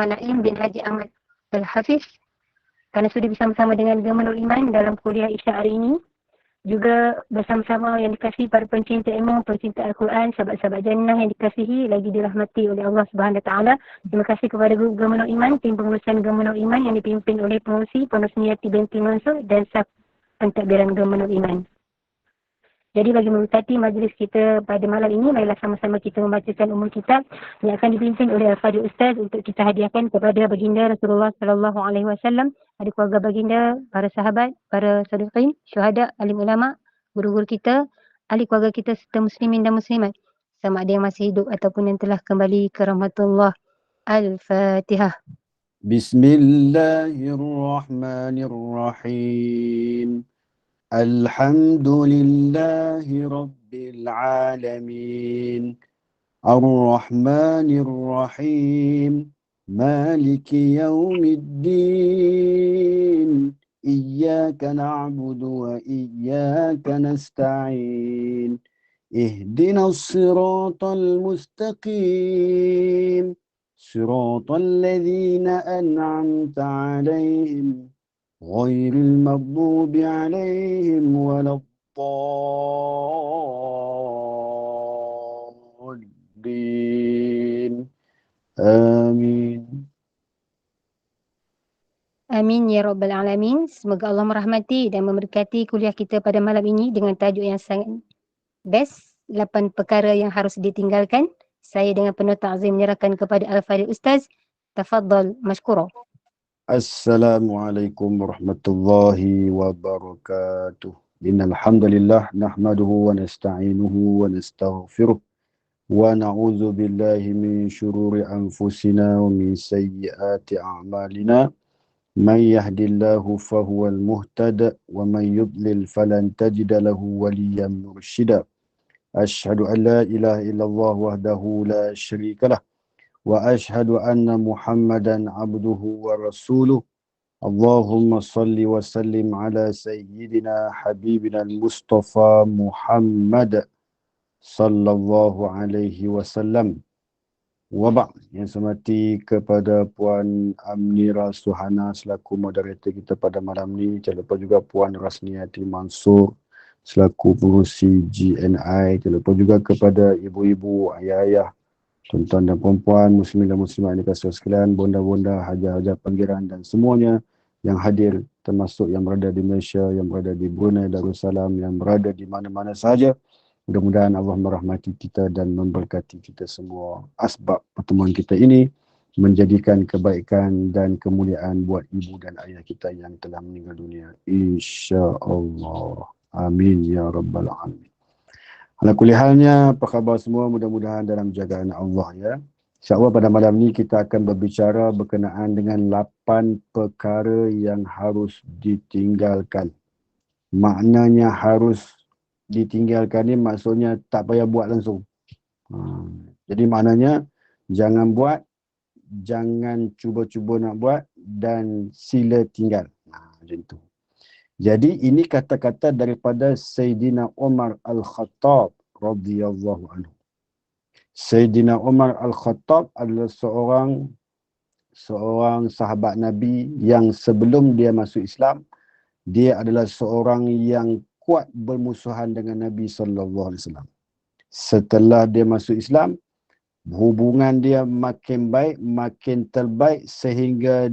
Naim bin Haji Ahmad Al-Hafiz kerana sudah bersama-sama dengan Gemenul Iman dalam kuliah Isya hari ini. Juga bersama-sama yang dikasihi para pencinta ilmu, pencinta Al-Quran, sahabat-sahabat jannah yang dikasihi lagi dirahmati oleh Allah Subhanahu Wa Taala. Terima kasih kepada Grup Gemenul Iman, tim pengurusan Gemenul Iman yang dipimpin oleh pengurusi Penuh Niyati binti Mansur dan staf pentadbiran Gemenul Iman. Jadi bagi memberkati majlis kita pada malam ini, marilah sama-sama kita membacakan umul kitab yang akan dipimpin oleh Al-Fadhil Ustaz untuk kita hadiahkan kepada baginda Rasulullah sallallahu alaihi wasallam, ada keluarga baginda, para sahabat, para sadiqin, syuhada, alim ulama, guru-guru kita, ahli keluarga kita serta muslimin dan muslimat, sama ada yang masih hidup ataupun yang telah kembali ke rahmatullah. Al-Fatihah. Bismillahirrahmanirrahim. Alhamdulillahi Rabbil Alamin. Ar-Rahmanir-Rahim. Maliki Yawmiddin. Iyyaka na'budu wa iyyaka nasta'in. Ihdinas siratal mustaqim. Siratal ladzina an'amta 'alaihim. غير المغضوب عليهم ولا الضالين آمين. Amin ya Rabbal Alamin. Semoga Allah merahmati dan memberkati kuliah kita pada malam ini dengan tajuk yang sangat best, 8 perkara yang harus ditinggalkan. Saya dengan penuh ta'zim menyerahkan kepada Al-Fadhil Ustaz. Tafadhal mashkura. Assalamualaikum warahmatullahi wabarakatuh. Innal hamdalillah nahmaduhu wa nasta'inuhu wa nastaghfiruh wa na'udzu billahi min shururi anfusina wa min sayyiati a'malina. Man yahdillahu fahuwal muhtadi wa man yudlil falan tajida lahu waliyyan mursyida. Asyhadu an la ilaha illallah wahdahu la syarika lah. Wa ashhadu anna Muhammadan abduhu wa rasuluh. Allahumma salli wa sallim ala sayyidina habibina al-Mustafa Muhammad sallallahu alaihi wasallam. Wa ba'd, yang semati kepada Puan Amnira Suhana selaku moderator kita pada malam ni. Jangan lupa juga Puan Rasniati Mansur selaku pengurusi GNI. Jangan lupa juga kepada ibu-ibu, ayah-ayah, tuan-tuan dan puan-puan, muslimin dan muslimat yang dikasihi sekalian, bonda-bonda, hajah-hajah panggilan dan semuanya yang hadir, termasuk yang berada di Malaysia, yang berada di Brunei Darussalam, yang berada di mana-mana sahaja. Mudah-mudahan Allah merahmati kita dan memberkati kita semua. Asbab pertemuan kita ini menjadikan kebaikan dan kemuliaan buat ibu dan ayah kita yang telah meninggal dunia. InsyaAllah. Amin ya Rabbal Alamin. Ala kulihalnya, apa khabar semua? Mudah-mudahan dalam jagaan Allah ya. InsyaAllah pada malam ni kita akan berbicara berkenaan dengan 8 perkara yang harus ditinggalkan. Maknanya harus ditinggalkan ni maksudnya tak payah buat langsung. Jadi maknanya jangan buat, jangan cuba-cuba nak buat dan sila tinggal. Macam tu. Jadi ini kata-kata daripada Sayyidina Umar Al-Khattab radhiyallahu anhu. Sayyidina Umar Al-Khattab adalah seorang sahabat Nabi yang sebelum dia masuk Islam, dia adalah seorang yang kuat bermusuhan dengan Nabi sallallahu alaihi wasallam. Setelah dia masuk Islam, hubungan dia makin baik, makin terbaik sehingga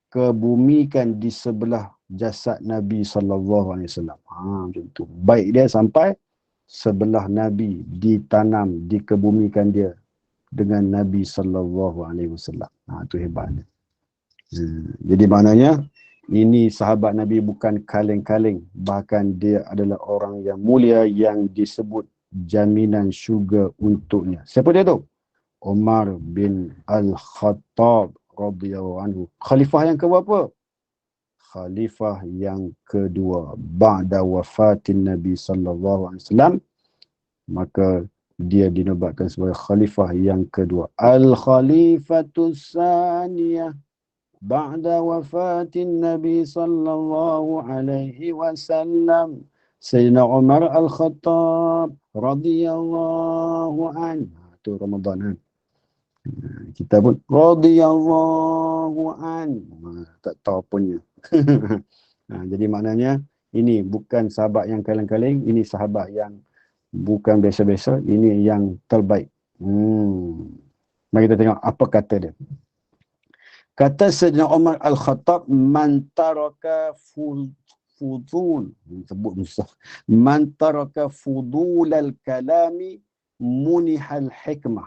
dikebumikan di sebelah jasad Nabi sallallahu alaihi wasallam. Macam tu. Baik dia sampai sebelah Nabi ditanam, dikebumikan dia dengan Nabi sallallahu alaihi wasallam. Tu hebatnya. Jadi maknanya ini sahabat Nabi bukan kaleng-kaleng, bahkan dia adalah orang yang mulia yang disebut jaminan syurga untuknya. Siapa dia tu? Umar bin Al-Khattab radhiyallahu anhu. Khalifah yang keberapa? Khalifah yang kedua ba'da wafatin Nabi sallallahu alaihi wasallam, maka dia dinobatkan sebagai khalifah yang kedua. Al-Khalifatus Saniyah ba'da wafatin Nabi sallallahu alaihi wasallam, Sayyidina Umar Al-Khattab radhiyallahu anhu. Itu Ramadan kan. Kita pun radhiyallahu an. Tak tahu apanya. Jadi maknanya ini bukan sahabat yang kaleng-kaleng, ini sahabat yang bukan biasa-biasa, ini yang terbaik. Mari kita tengok apa kata dia. Kata Sayyidina Umar Al-Khattab, man taraka fudul, sebut musuh. Man taraka fudul al-kalami munihal hikmah.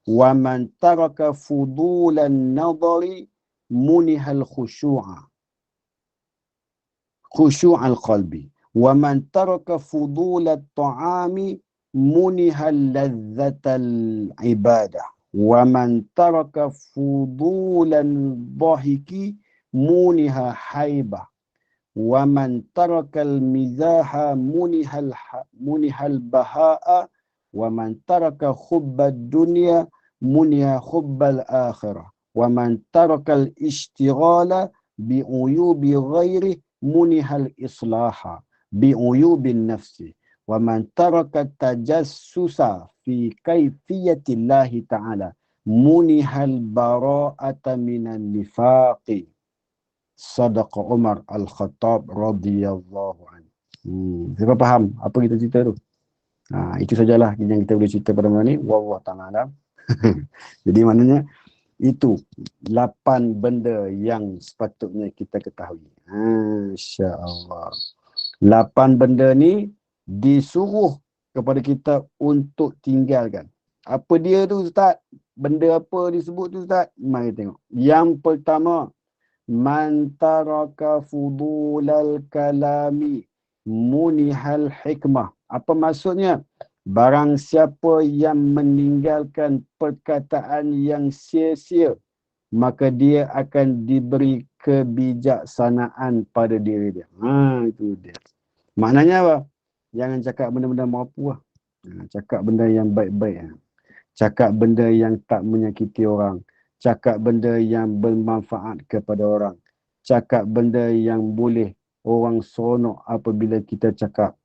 Wa man taraka fudul an-nadhari munihal khushu'a. Khushu'al qalbi. Wa man taraka fudul at-ta'ami munihal ladzatal ibadah. Wa man taraka fudulan dhahiki muniha haibah. Wa man taraka al-mizaha munihal baha'a. Wa man taraka hubbad dunya muniha hubbal akhirah. Wa man taraka al-ishtighala bi'uyubi ghairi munihal islaha bi'uyubin nafsi. Wa man taraka tajassusa fi kaifiyatillahi ta'ala munihal bara'ata minan nifaqi. Sadaqa Umar Al-Khattab radhiyallahu anhu. Siapa faham apa kita cerita tu? Itu sajalah yang kita boleh cerita pada malam ni. Wallahu ta'ala alam. Jadi maknanya itu 8 benda yang sepatutnya kita ketahui. Insya-Allah. 8 benda ni disuruh kepada kita untuk tinggalkan. Apa dia tu Ustaz? Benda apa disebut tu Ustaz? Mari tengok. Yang pertama, man taraka fudulal kalami munihal hikmah. Apa maksudnya? Barang siapa yang meninggalkan perkataan yang sia-sia, maka dia akan diberi kebijaksanaan pada diri dia. Itu dia. Maknanya apa? Jangan cakap benda-benda mampu lah. Cakap benda yang baik-baik. Cakap benda yang tak menyakiti orang. Cakap benda yang bermanfaat kepada orang. Cakap benda yang boleh orang seronok apabila kita cakap.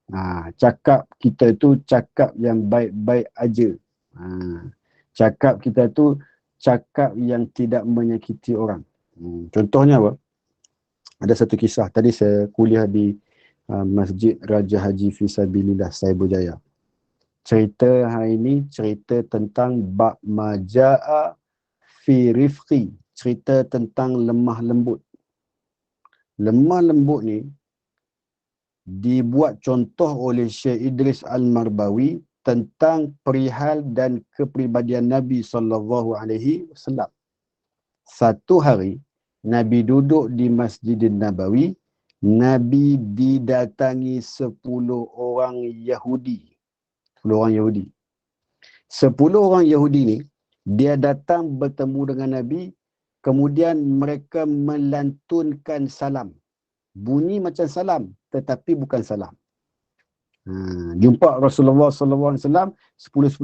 Cakap kita tu cakap yang baik-baik aja. Cakap kita tu cakap yang tidak menyakiti orang. Contohnya apa? Ada satu kisah. Tadi saya kuliah di Masjid Raja Haji Fisabilillah Saibujaya. Cerita hari ini cerita tentang bab maja'a fi rifqi. Cerita tentang lemah lembut. Lemah lembut ni dibuat contoh oleh Syekh Idris Al-Marbawi tentang perihal dan kepribadian Nabi SAW. Satu hari Nabi duduk di Masjidin Nabawi. Nabi didatangi 10 orang Yahudi. 10 orang Yahudi. 10 orang Yahudi ni, dia datang bertemu dengan Nabi, kemudian mereka melantunkan salam. Bunyi macam salam, tetapi bukan salam. Jumpa Rasulullah SAW, 10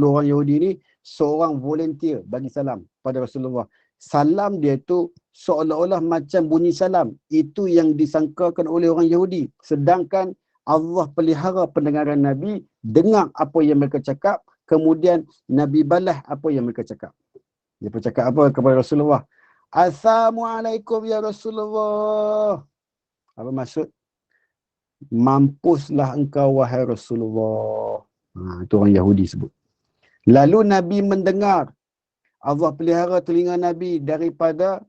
orang Yahudi ni, seorang volunteer bagi salam pada Rasulullah. Salam dia tu seolah-olah macam bunyi salam. Itu yang disangkakan oleh orang Yahudi. Sedangkan Allah pelihara pendengaran Nabi, dengar apa yang mereka cakap, kemudian Nabi balas apa yang mereka cakap. Dia bercakap apa kepada Rasulullah? Assalamualaikum ya Rasulullah. Apa maksud? Mampuslah engkau wahai Rasulullah. Itu orang Yahudi sebut. Lalu Nabi mendengar. Allah pelihara telinga Nabi daripada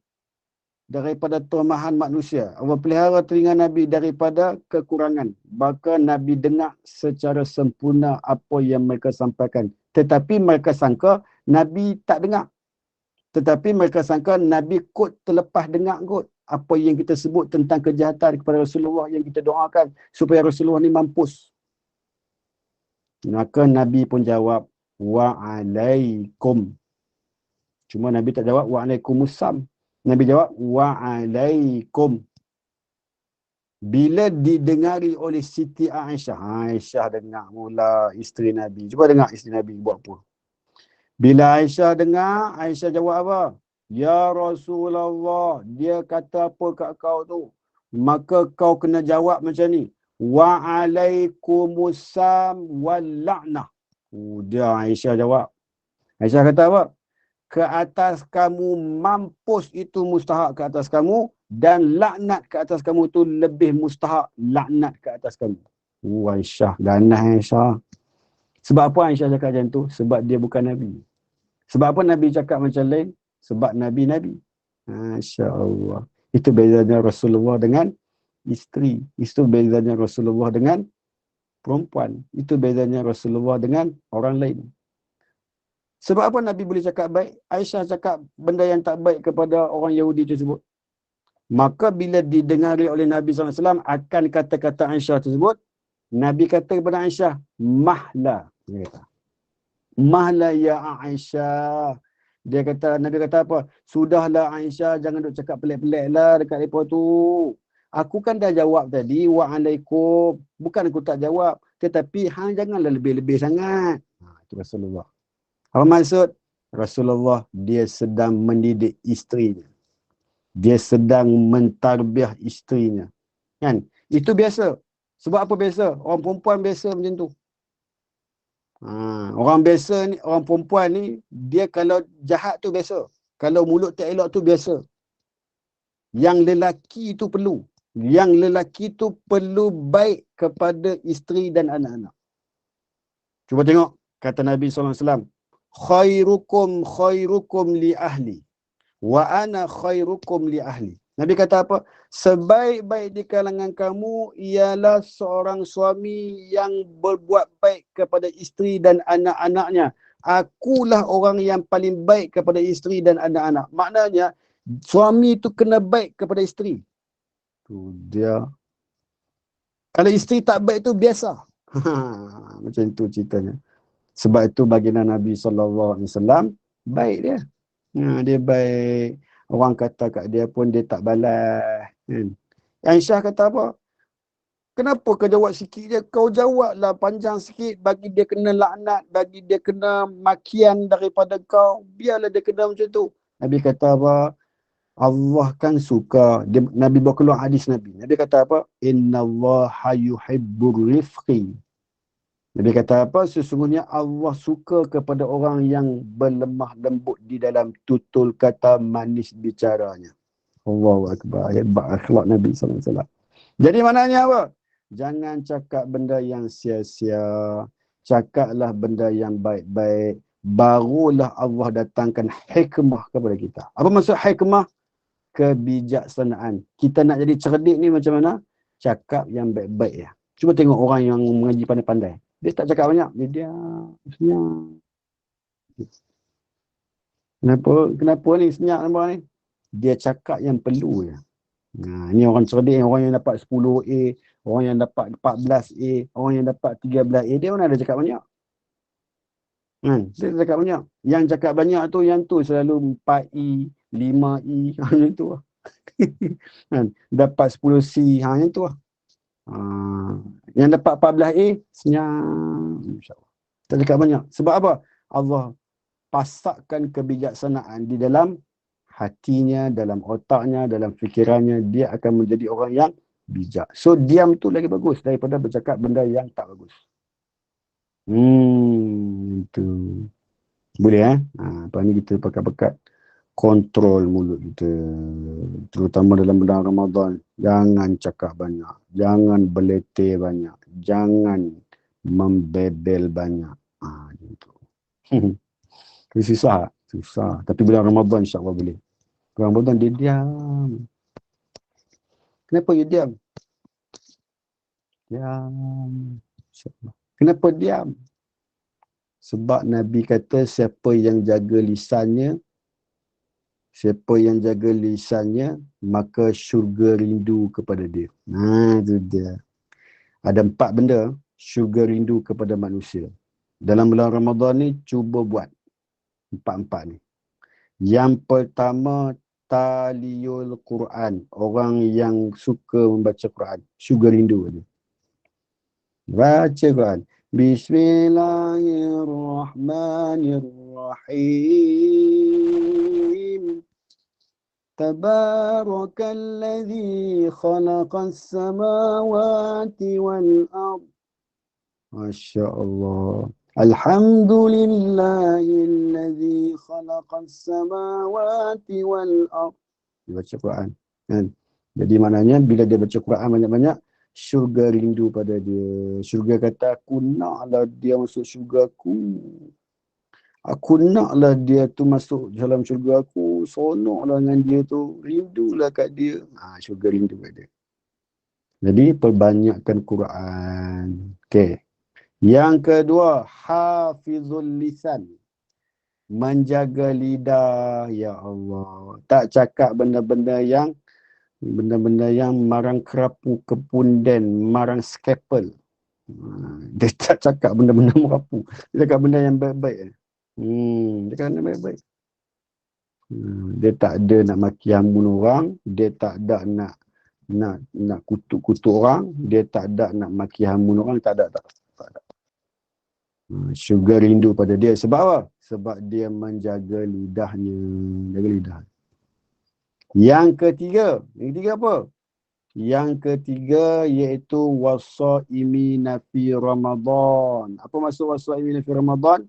kelemahan manusia. Allah pelihara telinga Nabi daripada kekurangan. Maka Nabi dengar secara sempurna apa yang mereka sampaikan. Tetapi mereka sangka Nabi tak dengar. Tetapi mereka sangka Nabi kot terlepas dengar kot apa yang kita sebut tentang kejahatan kepada Rasulullah yang kita doakan supaya Rasulullah ni mampus. Maka Nabi pun jawab, wa'alaikum. Cuma Nabi tak jawab wa'alaikumussalam. Nabi jawab wa'alaikum. Bila didengari oleh Siti Aisyah, Aisyah dengar mula isteri Nabi. Cuba dengar isteri Nabi buat apa. Bila Aisyah dengar, Aisyah jawab apa? Ya Rasulullah, dia kata apa kat kau tu? Maka kau kena jawab macam ni. Wa'alaikumussalam wal la'nah. Dia Aisyah jawab. Aisyah kata apa? ke atas kamu, mampus itu mustahak ke atas kamu, dan laknat ke atas kamu tu lebih mustahak laknat ke atas kamu. Aisyah, ganas Aisyah. Sebab apa Aisyah cakap macam tu? Sebab dia bukan Nabi. Sebab apa Nabi cakap macam lain? Sebab Nabi-Nabi. Masya Allah. Itu bezanya Rasulullah dengan isteri. Itu bezanya Rasulullah dengan perempuan. Itu bezanya Rasulullah dengan orang lain. Sebab apa Nabi boleh cakap baik? Aisyah cakap benda yang tak baik kepada orang Yahudi tersebut. Maka bila didengari oleh Nabi SAW akan kata-kata Aisyah tersebut, Nabi kata kepada Aisyah, mahla. Dia kata, mahla ya Aisyah. Dia kata, Nabi kata apa? Sudahlah Aisyah, jangan duk cakap pelik-pelik lah dekat mereka tu. Aku kan dah jawab tadi, wa'alaikum. Bukan aku tak jawab. Tetapi hang janganlah lebih-lebih sangat. Itu Rasulullah. Apa maksud? Rasulullah dia sedang mendidik isterinya. Dia sedang mentarbiah isterinya. Kan? Itu biasa. Sebab apa biasa? Orang perempuan biasa macam tu. Orang biasa ni, orang perempuan ni, dia kalau jahat tu biasa. Kalau mulut tak elok tu biasa. Yang lelaki tu perlu. Yang lelaki tu perlu baik kepada isteri dan anak-anak. Cuba tengok. Kata Nabi SAW. Khairukum li ahli. Wa ana khairukum li ahli. Nabi kata apa? Sebaik-baik di kalangan kamu ialah seorang suami yang berbuat baik kepada isteri dan anak-anaknya. Akulah orang yang paling baik kepada isteri dan anak-anak. Maknanya, suami itu kena baik kepada isteri. Tu dia. Kalau isteri tak baik tu biasa. Macam tu ceritanya. Sebab itu baginda Nabi SAW baik dia. Dia baik. Orang kata kat dia pun dia tak balas. Aisyah kata apa? Kenapa kau jawab sikit je? Kau jawablah panjang sikit bagi dia kena laknat, bagi dia kena makian daripada kau. Biarlah dia kena macam tu. Nabi kata apa? Allah kan suka. Nabi bawa keluar hadis Nabi. Nabi kata apa? Innallaha yuhibbur rifqi. Nabi kata apa? Sesungguhnya Allah suka kepada orang yang berlemah lembut di dalam tutur kata, manis bicaranya. Allahu Akbar. Hebat akhlak Nabi SAW. Jadi maknanya apa? Jangan cakap benda yang sia-sia. Cakaplah benda yang baik-baik. Barulah Allah datangkan hikmah kepada kita. Apa maksud hikmah? Kebijaksanaan. Kita nak jadi cerdik ni macam mana? Cakap yang baik-baik ya. Cuba tengok orang yang mengaji pandai-pandai. Dia tak cakap banyak. Dia diam. Senyap. Kenapa ni senyap nampak ni? Dia cakap yang perlu je. Ni orang cerdik, orang yang dapat 10A, orang yang dapat 14A, orang yang dapat 13A. Dia mana ada cakap banyak? Dia cakap banyak. Yang cakap banyak tu, yang tu selalu 4E, 5E, macam tu lah. Dapat 10C, yang tu lah. Yang dapat 14A, senyap. InsyaAllah. Tak cakap banyak. Sebab apa? Allah pasakkan kebijaksanaan di dalam hatinya, dalam otaknya, dalam fikirannya. Dia akan menjadi orang yang bijak. So, diam tu lagi bagus daripada bercakap benda yang tak bagus. Itu. Boleh apa ni kita pekat-pekat kontrol mulut kita. Terutama dalam bulan Ramadan. Jangan cakap banyak. Jangan beletih banyak. Jangan membebel banyak. Gitu. Itu susah. Susah. Tapi bulan Ramadan insyaAllah boleh. Bulan Ramadan dia diam. Kenapa dia diam? Diam. InsyaAllah. Kenapa diam? Sebab Nabi kata siapa yang jaga lisannya, maka syurga rindu kepada dia. Itu dia. Ada 4 benda syurga rindu kepada manusia. Dalam bulan Ramadan ni cuba buat 4 ni. Yang pertama, taliyul Quran. Orang yang suka membaca Quran. Syurga rindu dia. Baca Quran. Bismillahirrahmanirrahim. Tabarakalladzi khalaqas samawati wal ard. Masya Allah. Alhamdulillahilladzi khalaqas samawati wal ardh. Dia baca Quran. Kan? Jadi maknanya bila dia baca Quran banyak-banyak, syurga rindu pada dia. Syurga kata, aku naklah dia masuk syurga aku. Aku naklah dia tu masuk dalam syurga aku. Seronoklah dengan dia tu. Rindulah kat dia. Syurga rindu kat dia. Jadi perbanyakkan Quran. Okey. Yang kedua, hafizul lisan. Menjaga lidah. Ya Allah. Tak cakap benda-benda yang marang kerapu kepunden, marang skepel. Dia tak cakap benda-benda merapu. Dia cakap benda yang baik-baik. Dia cakap benda baik-baik. Dia tak ada nak maki hamun orang. Dia tak ada nak kutuk-kutuk orang. Dia tak ada nak maki hamun orang. Tak ada. Syurga rindu pada dia. Sebab apa? Sebab dia menjaga lidahnya. Jaga lidah. Yang ketiga apa? Yang ketiga iaitu wasaimina fi Ramadan. Apa maksud wasaimina fi Ramadan?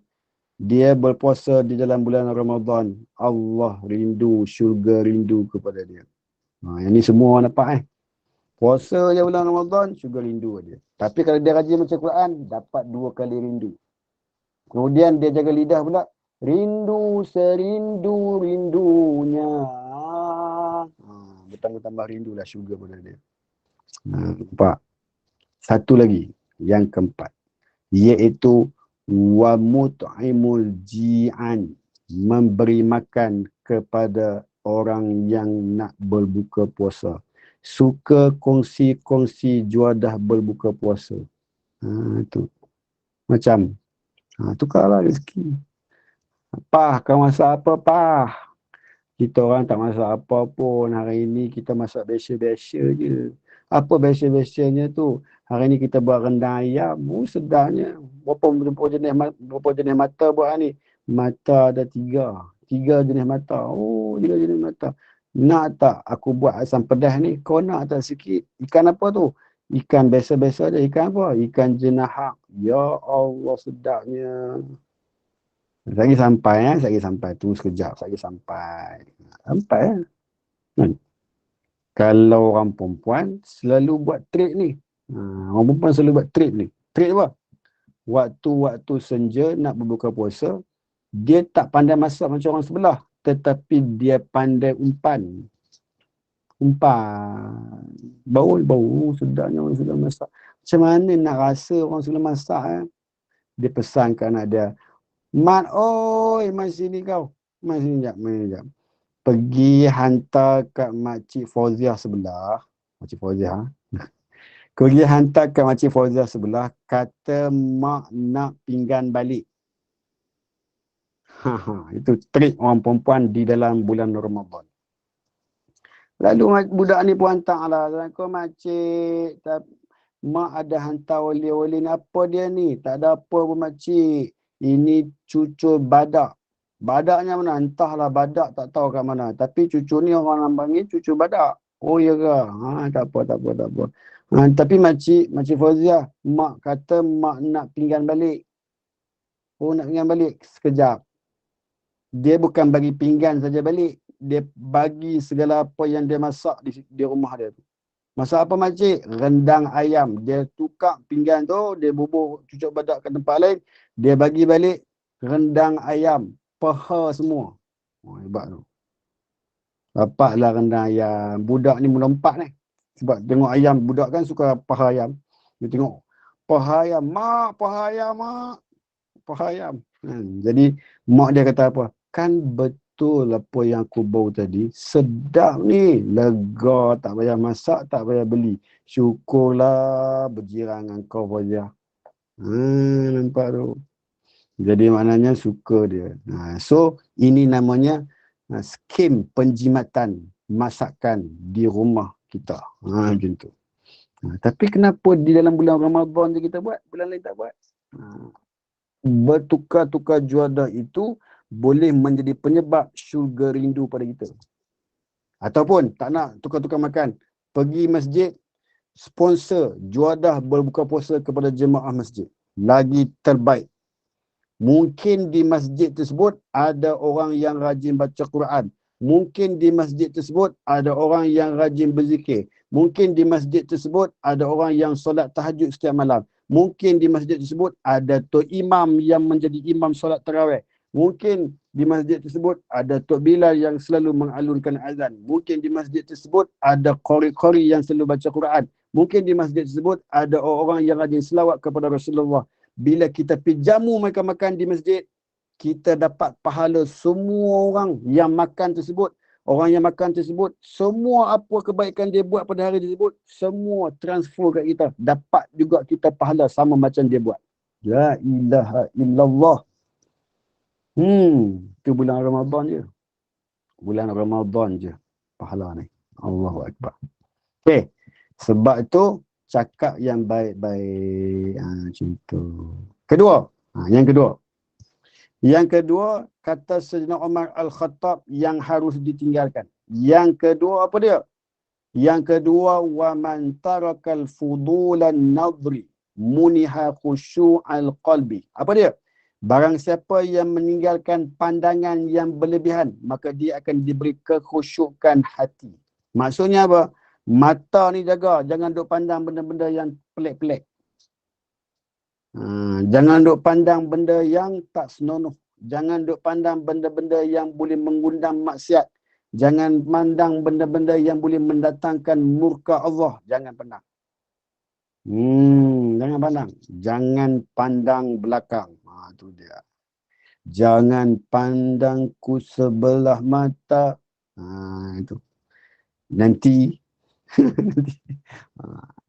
Dia berpuasa di dalam bulan Ramadan. Allah rindu, syurga rindu kepada dia. Yang ni semua orang dapat Puasa je bulan Ramadan, syurga rindu dia. Tapi kalau dia rajin baca Quran, dapat 2 kali rindu. Kemudian dia jaga lidah pula. Rindu serindu-rindunya. Bertambah-tambah rindulah syurga pada dia. Nampak? Satu lagi, yang keempat. Iaitu wa mut'imul ji'an. Memberi makan kepada orang yang nak berbuka puasa. Suka kongsi-kongsi juadah berbuka puasa. Tu. Macam tukarlah rezeki. Pah, kau masak apa, Pah? Kita orang tak masak apa pun. Hari ini kita masak biasa-biasa je. Apa biasa-biasanya tu? Hari ini kita buat rendang ayam. Sedapnya. Berapa jenis mata buat ni? Mata ada 3. 3 jenis mata. 3 jenis mata. Nak tak aku buat asam pedas ni? Kau nak tak sikit? Ikan apa tu? Ikan biasa-biasa je. Ikan apa? Ikan jenahak. Ya Allah, sedapnya. Lagi sampai tunggu sekejap, lagi sampai Kalau orang perempuan selalu buat trik ni. Orang perempuan selalu buat trik ni. Trik apa? Waktu senja nak berbuka puasa, dia tak pandai masak macam orang sebelah, tetapi dia pandai umpan. Bau sedapnya orang sebelah masak. Macam mana nak rasa orang sebelah masak Dia pesan ke anak dia, Mat, mai sini kau. Mai sini jap. Pergi hantar kat Makcik Fauziah sebelah. Makcik Fauziah. Pergi hantar kat Makcik Fauziah sebelah. Kata mak nak pinggan balik. Itu trik orang perempuan di dalam bulan Ramadan. Lalu budak ni pun hantar lah. Kau makcik. Mak ada hantar oleh-oleh ni. Apa dia ni? Tak ada apa pun makcik. Ini cucur badak. Badaknya mana? Entahlah badak, tak tahu kat mana. Tapi cucur ni orang panggil cucur badak. Oh ya ke? Tak apa. Tapi makcik Fauziah, mak kata mak nak pinggan balik. Nak pinggan balik? Sekejap. Dia bukan bagi pinggan saja balik. Dia bagi segala apa yang dia masak di rumah dia tu. Masak apa makcik? Rendang ayam. Dia tukar pinggan tu, dia bubur cucuk badak ke tempat lain. Dia bagi balik rendang ayam. Paha semua. Hebat tu. Dapatlah rendang ayam. Budak ni mula 4 ni. Sebab tengok ayam, budak kan suka paha ayam. Dia tengok paha ayam. Mak, paha ayam, mak. Paha ayam. Jadi mak dia kata apa? Kan betul apa yang aku bau tadi. Sedap ni. Lega, tak payah masak, tak payah beli. Syukurlah berjiran dengan kau Fauziah. Nampak tu. Jadi maknanya suka dia. So ini namanya skim penjimatan masakan di rumah kita. Macam tu. Tapi kenapa di dalam bulan Ramadan je kita buat, bulan lain tak buat? Bertukar-tukar juadah itu boleh menjadi penyebab syurga rindu pada kita. Ataupun tak nak tukar-tukar makan, pergi masjid, sponsor juadah berbuka puasa kepada jemaah masjid. Lagi terbaik. Mungkin di masjid tersebut ada orang yang rajin baca Quran. Mungkin di masjid tersebut ada orang yang rajin berzikir. Mungkin di masjid tersebut ada orang yang solat tahajud setiap malam. Mungkin di masjid tersebut ada tok imam yang menjadi imam solat tarawih. Mungkin di masjid tersebut ada Tok Bilal yang selalu mengalunkan azan. Mungkin di masjid tersebut ada qori-qori yang selalu baca Quran. Mungkin di masjid tersebut ada orang yang rajin selawat kepada Rasulullah. Bila kita pergi jamu mereka makan di masjid, kita dapat pahala semua orang yang makan tersebut. Orang yang makan tersebut, semua apa kebaikan dia buat pada hari tersebut, semua transfer kat kita. Dapat juga kita pahala sama macam dia buat. La ilaha illallah. Itu bulan Ramadan je. Bulan Ramadan je pahala ni. Allahu Akbar. Okey. Sebab itu cakap yang baik-baik. Macam tu. Kedua. Yang kedua. Yang kedua, kata Sayyidina Umar Al-Khattab yang harus ditinggalkan. Yang kedua apa dia? Yang kedua, wa man tarakal fudulan nadri muniha khusyu'al qalbi. Apa dia? Barang siapa yang meninggalkan pandangan yang berlebihan, maka dia akan diberi kekhusyukan hati. Maksudnya apa? Mata ni jaga, jangan duk pandang benda-benda yang pelik-pelik. Jangan duk pandang benda yang tak senonoh. Jangan duk pandang benda-benda yang boleh mengundang maksiat. Jangan pandang benda-benda yang boleh mendatangkan murka Allah. Jangan pandang. Jangan pandang. Jangan pandang belakang. Itu dia. Jangan pandangku sebelah mata. Itu. Nanti.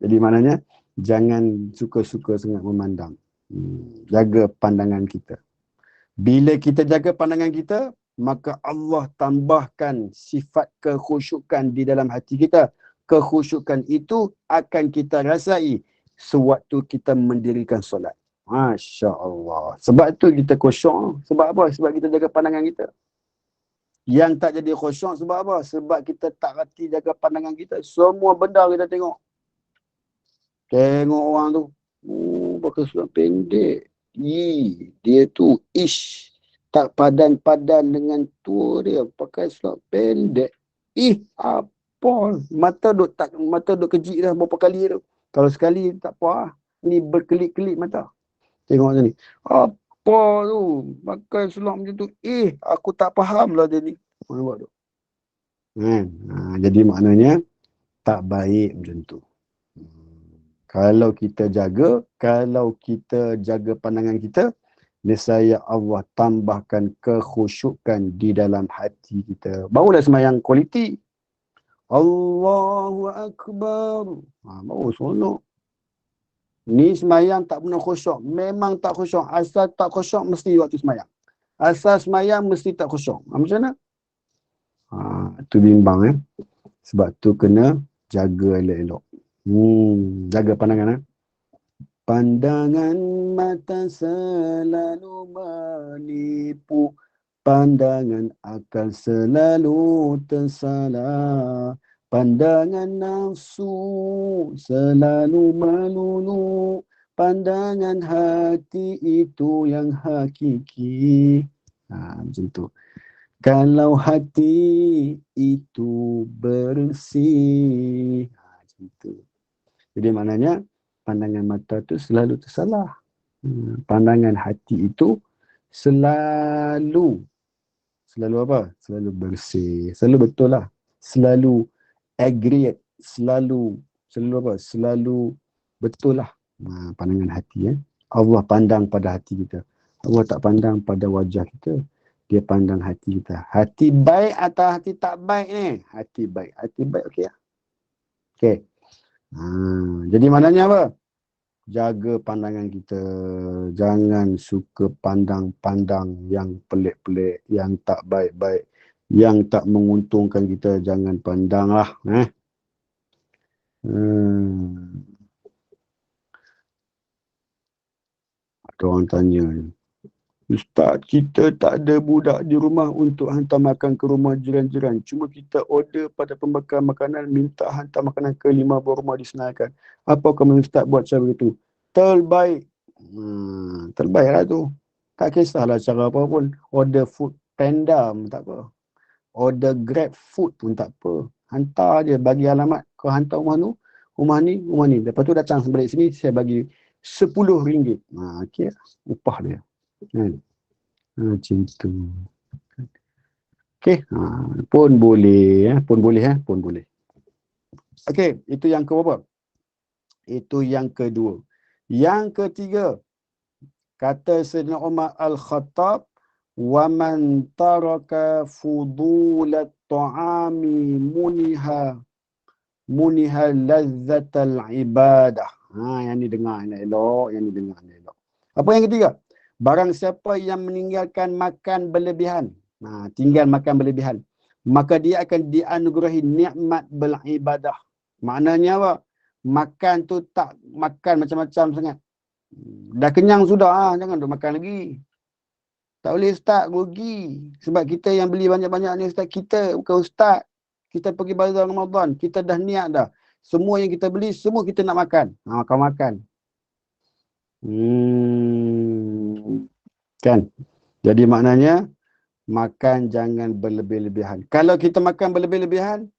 Jadi maknanya, jangan suka-suka sangat memandang. Jaga pandangan kita. Bila kita jaga pandangan kita, maka Allah tambahkan sifat kekhusyukan di dalam hati kita. Kekhusyukan itu akan kita rasai sewaktu kita mendirikan solat. Masya Allah. Sebab tu kita khusyuk. Sebab apa? Sebab kita jaga pandangan kita. Yang tak jadi khusyuk sebab apa? Sebab kita tak reti jaga pandangan kita. Semua benda kita tengok. Tengok orang tu. Pakai seluar pendek. Dia tu tak padan-padan dengan tua dia. Pakai seluar pendek. Apa? Mata duk kejik dah berapa kali tu. Kalau sekali tak apa. Ni berkelip-kelip mata. Tengok macam ni. Apa tu? Pakai seluar macam tu. Aku tak faham lah dia ni. Mana buat tu? Jadi maknanya tak baik macam tu. Kalau kita jaga pandangan kita, nescaya Allah tambahkan kekhusyukan di dalam hati kita. Barulah sembahyang kualiti. Allahu Akbar. Baru seronok. Ni sembahyang tak pernah khusyuk. Memang tak khusyuk. Asal tak khusyuk mesti waktu sembahyang. Asal sembahyang mesti tak khusyuk. Macam mana? Itu bimbang. Sebab tu kena jaga elok-elok. Jaga pandangan. Pandangan mata selalu menipu. Pandangan akal selalu tersalah. Pandangan nafsu selalu melulu. Pandangan hati itu yang hakiki. Macam tu. Kalau hati itu bersih. Macam tu. Jadi maknanya pandangan mata tu selalu tersalah. Pandangan hati itu selalu apa? Selalu bersih. Selalu betul lah. Selalu accurate, selalu apa? Selalu betul lah. Pandangan hati. Allah pandang pada hati kita. Allah tak pandang pada wajah kita. Dia pandang hati kita. Hati baik atau hati tak baik ni? Hati baik. Hati baik okey lah. Okey. Jadi maknanya apa? Jaga pandangan kita. Jangan suka pandang-pandang yang pelik-pelik, yang tak baik-baik, yang tak menguntungkan kita. Jangan pandanglah. Ada orang tanya, Ustaz, kita tak ada budak di rumah untuk hantar makan ke rumah jiran-jiran. Cuma kita order pada pembekal makanan, minta hantar makanan ke 5 buah rumah disenaraikan. Apa komen Ustaz buat cara itu? Terbaik. Terbaiklah tu. Tak kisahlah cara apa pun. Order food panda pun tak apa. Order grab food pun tak apa. Hantar je, bagi alamat. Kau hantar rumah tu, rumah ni. Lepas tu datang balik sini, saya bagi RM10. Okay. Upah dia. Kan? Macam tu. Okay. Pun boleh. Pun boleh. Okay. Itu yang keberapa? Itu yang kedua. Yang ketiga. Kata Sayyidina Umar Al-Khattab, wa man taraka fudulat ta'ami muniha lazzatal ibadah. Yang ni dengar ni elok. Apa yang ketiga? Barang siapa yang meninggalkan makan berlebihan, tinggal makan berlebihan, maka dia akan dianugerahi nikmat beribadah. Maknanya apa? Makan tu tak makan macam-macam sangat. Dah kenyang sudah, jangan duk makan lagi. Tak boleh ustaz, rugi. Sebab kita yang beli banyak-banyak ni ustaz, kita bukan ustaz. Kita pergi bazar Ramadan, kita dah niat dah. Semua yang kita beli, semua kita nak makan. Kau makan. Kan? Jadi maknanya, makan jangan berlebih-lebihan. Kalau kita makan berlebih-lebihan,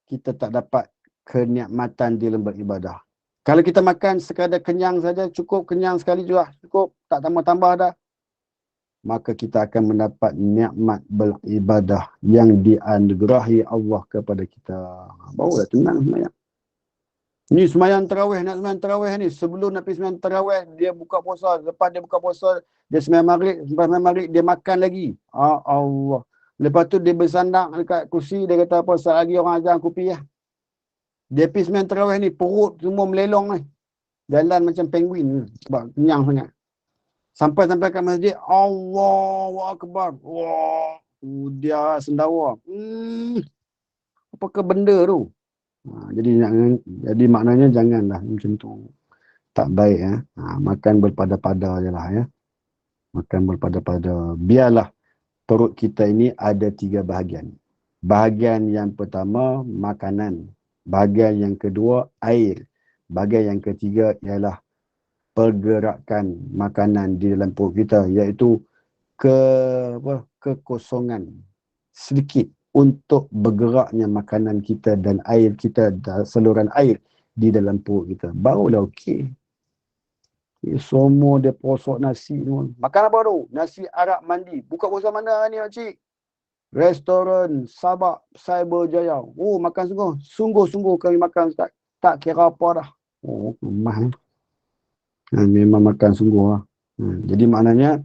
kita tak dapat kenikmatan di dalam beribadah. Kalau kita makan sekadar kenyang saja, cukup kenyang sekali juga, cukup, tak tambah-tambah dah, maka kita akan mendapat nikmat beribadah yang dianugerahi Allah kepada kita. Barulah tenang semayang. Ni semayang tarawih, nak semayang tarawih ni, sebelum nak pergi semayang tarawih, dia buka puasa. Lepas dia buka puasa, dia semayang maghrib, lepas semayang maghrib, dia makan lagi. Allah. Lepas tu dia bersandar dekat kursi, dia kata apa, saat lagi orang ajar kopi lah. Dia pergi semayang tarawih ni, perut semua melelong ni. Jalan macam penguin sebab kenyang sangat. Sampai kat masjid, Allahu Akbar. Wah, dia sendawa. Apakah benda tu? Jadi maknanya janganlah macam tu. Tak baik ya. Makan berpada-pada je lah ya. Makan berpada-pada. Biarlah perut kita ini ada 3 bahagian. Bahagian yang pertama, makanan. Bahagian yang kedua, air. Bahagian yang ketiga ialah pergerakan makanan di dalam perut kita, iaitu kekosongan sedikit untuk bergeraknya makanan kita dan air kita, saluran air di dalam perut kita. Barulah okey. Semua dia posok nasi semua. Makan apa tu? Nasi Arab mandi. Buka puasa mana ni makcik? Restoran Sabak Cyberjaya. Oh, makan sungguh. Sungguh-sungguh kami makan Ustaz. Tak kira apa dah. Oh, mahal. Memang makan sungguh lah. Jadi maknanya,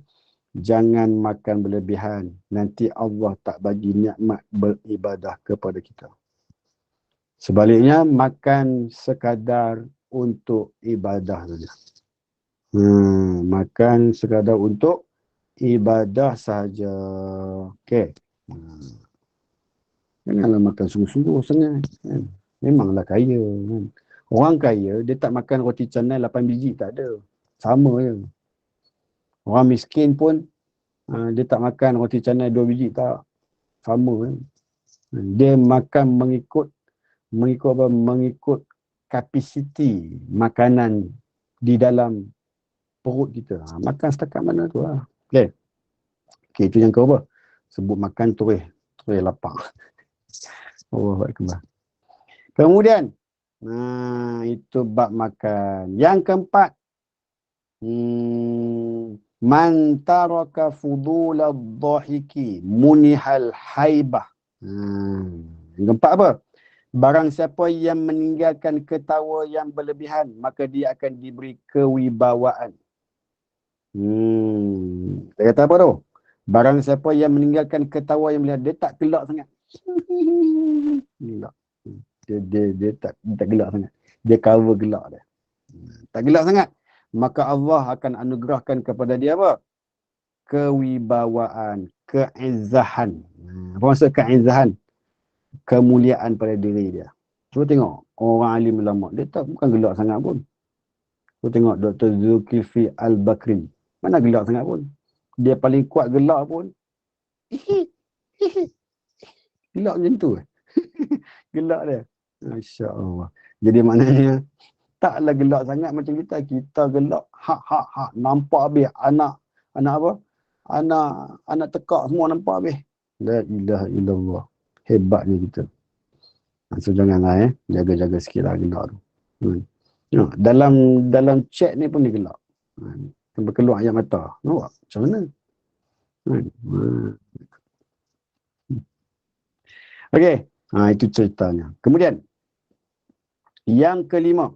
jangan makan berlebihan. Nanti Allah tak bagi nikmat beribadah kepada kita. Sebaliknya, makan sekadar untuk ibadah saja. Makan sekadar untuk ibadah saja. Okey. Janganlah makan sungguh-sungguh sangat. Memanglah kaya. Orang kaya, dia tak makan roti canai 8 biji, tak ada. Sama je. Orang miskin pun, dia tak makan roti canai 2 biji, tak. Sama je. Dia makan mengikut kapasiti makanan di dalam perut kita. Makan setakat mana tu lah. Okay, itu yang kedua. Sebut makan terus lapar. Oh, Akbar. Kemudian, itu bab makan. Yang keempat, man taraka fudula dhahiki munihal haibah. Yang keempat apa? Barang siapa yang meninggalkan ketawa yang berlebihan, maka dia akan diberi kewibawaan. Dia kata apa tu? Barang siapa yang meninggalkan ketawa yang berlebihan, dia tak gelak sangat. Gelak. Dia tak gelak sangat. Dia cover gelak dia. Tak gelak sangat. Maka Allah akan anugerahkan kepada dia apa? Kewibawaan, keizzahan. Apa maksud keizzahan? Kemuliaan pada diri dia. Cuba tengok orang alim ulama, dia tak bukan gelak sangat pun. Cuba tengok Dr. Zulkifli Al-Bakri. Mana gelak sangat pun. Dia paling kuat gelak pun. Gelak macam tu. Gelak dia. Masya Allah. Jadi maknanya taklah gelak sangat macam kita. Kita gelak hak. Nampak habis anak Anak apa? Anak tekak semua nampak habis. La ilaha illallah. Hebatnya kita. So janganlah jaga-jaga sikit lah gelak tu. Dalam chat ni pun dia gelak. Sampai keluar air mata. Nampak? Macam mana? Okey. Itu ceritanya. Kemudian yang kelima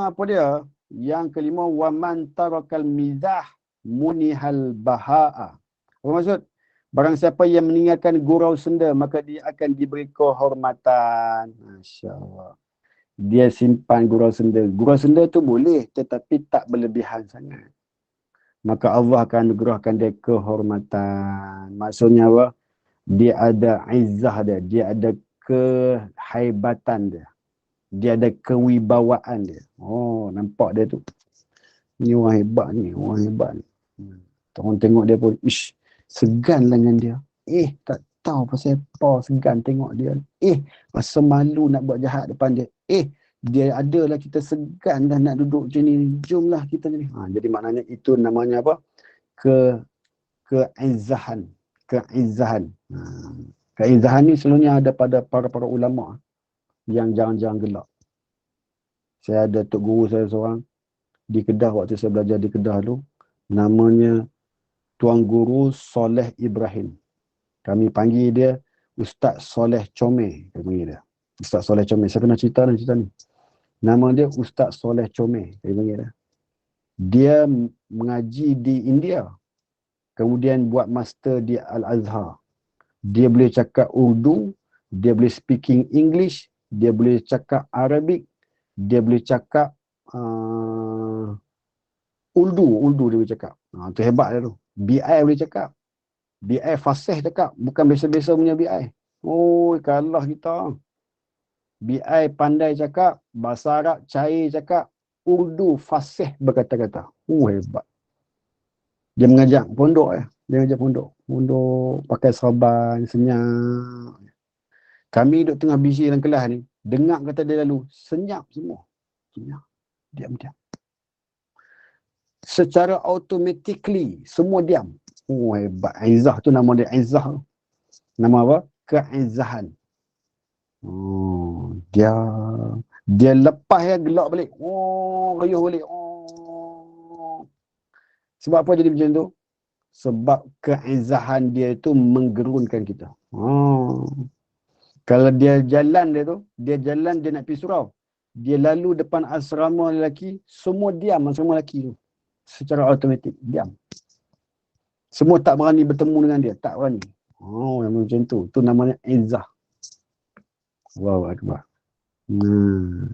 apa dia? Yang kelima waman tarakal mizah munihal bahaa. Apa maksud? Barang siapa yang meninggalkan gurau senda maka dia akan diberi kehormatan. Masya-Allah. Dia simpan gurau senda. Gurau senda tu boleh tetapi tak berlebihan sangat. Maka Allah akan anugerahkan dia kehormatan. Maksudnya apa? Dia ada izzah dia. Dia ada kehaibatan dia. Dia ada kewibawaan dia. Oh, nampak dia tu. Ni orang hebat ni. Orang hebat ni. Orang tengok dia pun, ish, segan lah dengan dia. Tak tahu pasal apa segan tengok dia. Rasa malu nak buat jahat depan dia. Dia adalah kita segan dah nak duduk macam ni. Jomlah kita ni. Jadi maknanya itu namanya apa? Keizzahan. Keizzahan ni selalunya ada pada para ulama yang jangan-jangan gelak. Saya ada tok guru saya seorang di Kedah waktu saya belajar di Kedah tu. Namanya Tuan Guru Soleh Ibrahim. Kami panggil dia Ustaz Soleh Comel. Kami panggil dia Ustaz Soleh Comel. Saya pernah cerita ni. Nama dia Ustaz Soleh Comel. Kami panggil dia. Dia mengaji di India. Kemudian buat master di Al-Azhar. Dia boleh cakap Urdu. Dia boleh speaking English. Dia boleh cakap Arabic. Dia boleh cakap Urdu dia boleh cakap. Tu hebat dia tu. BI boleh cakap. BI fasih cakap. Bukan biasa-biasa punya BI. Oh, kalah kita. BI pandai cakap. Bahasa Arab cair cakap. Urdu fasih berkata-kata. Hebat. Dia mengajak pondok. Dia mengajak pondok. Pondok pakai serban, senyap. Kami duduk tengah busy dalam kelas ni. Dengar kata dia lalu. Senyap semua. Senyap. Diam-diam. Secara automatically semua diam. Hebat. Izzah tu nama dia Izzah. Nama apa? Keizzahan. Dia lepas gelak balik. Riuh balik. Sebab apa jadi macam tu? Sebab keizzahan dia itu menggerunkan kita. Kalau dia jalan dia nak pergi surau. Dia lalu depan asrama lelaki, semua diam asrama lelaki tu. Secara automatik diam. Semua tak berani bertemu dengan dia, tak berani. Yang macam tu. Tu namanya izzah. Allahu akbar.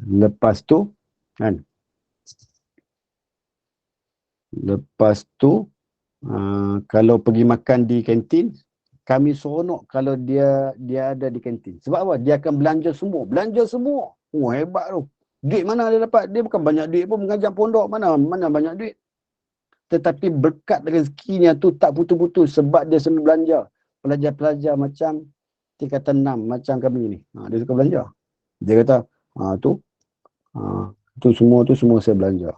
Lepas tu kalau pergi makan di kantin, kami seronok kalau dia ada di kantin. Sebab apa? Dia akan belanja semua. Hebat tu. Duit mana dia dapat? Dia bukan banyak duit pun, mengajar pondok mana banyak duit. Tetapi berkat rezekinya tu tak putus-putus sebab dia selalu belanja. Pelajar-pelajar macam tingkatan 6 macam kami ni. Dia suka belanja. Dia kata, semua saya belanja.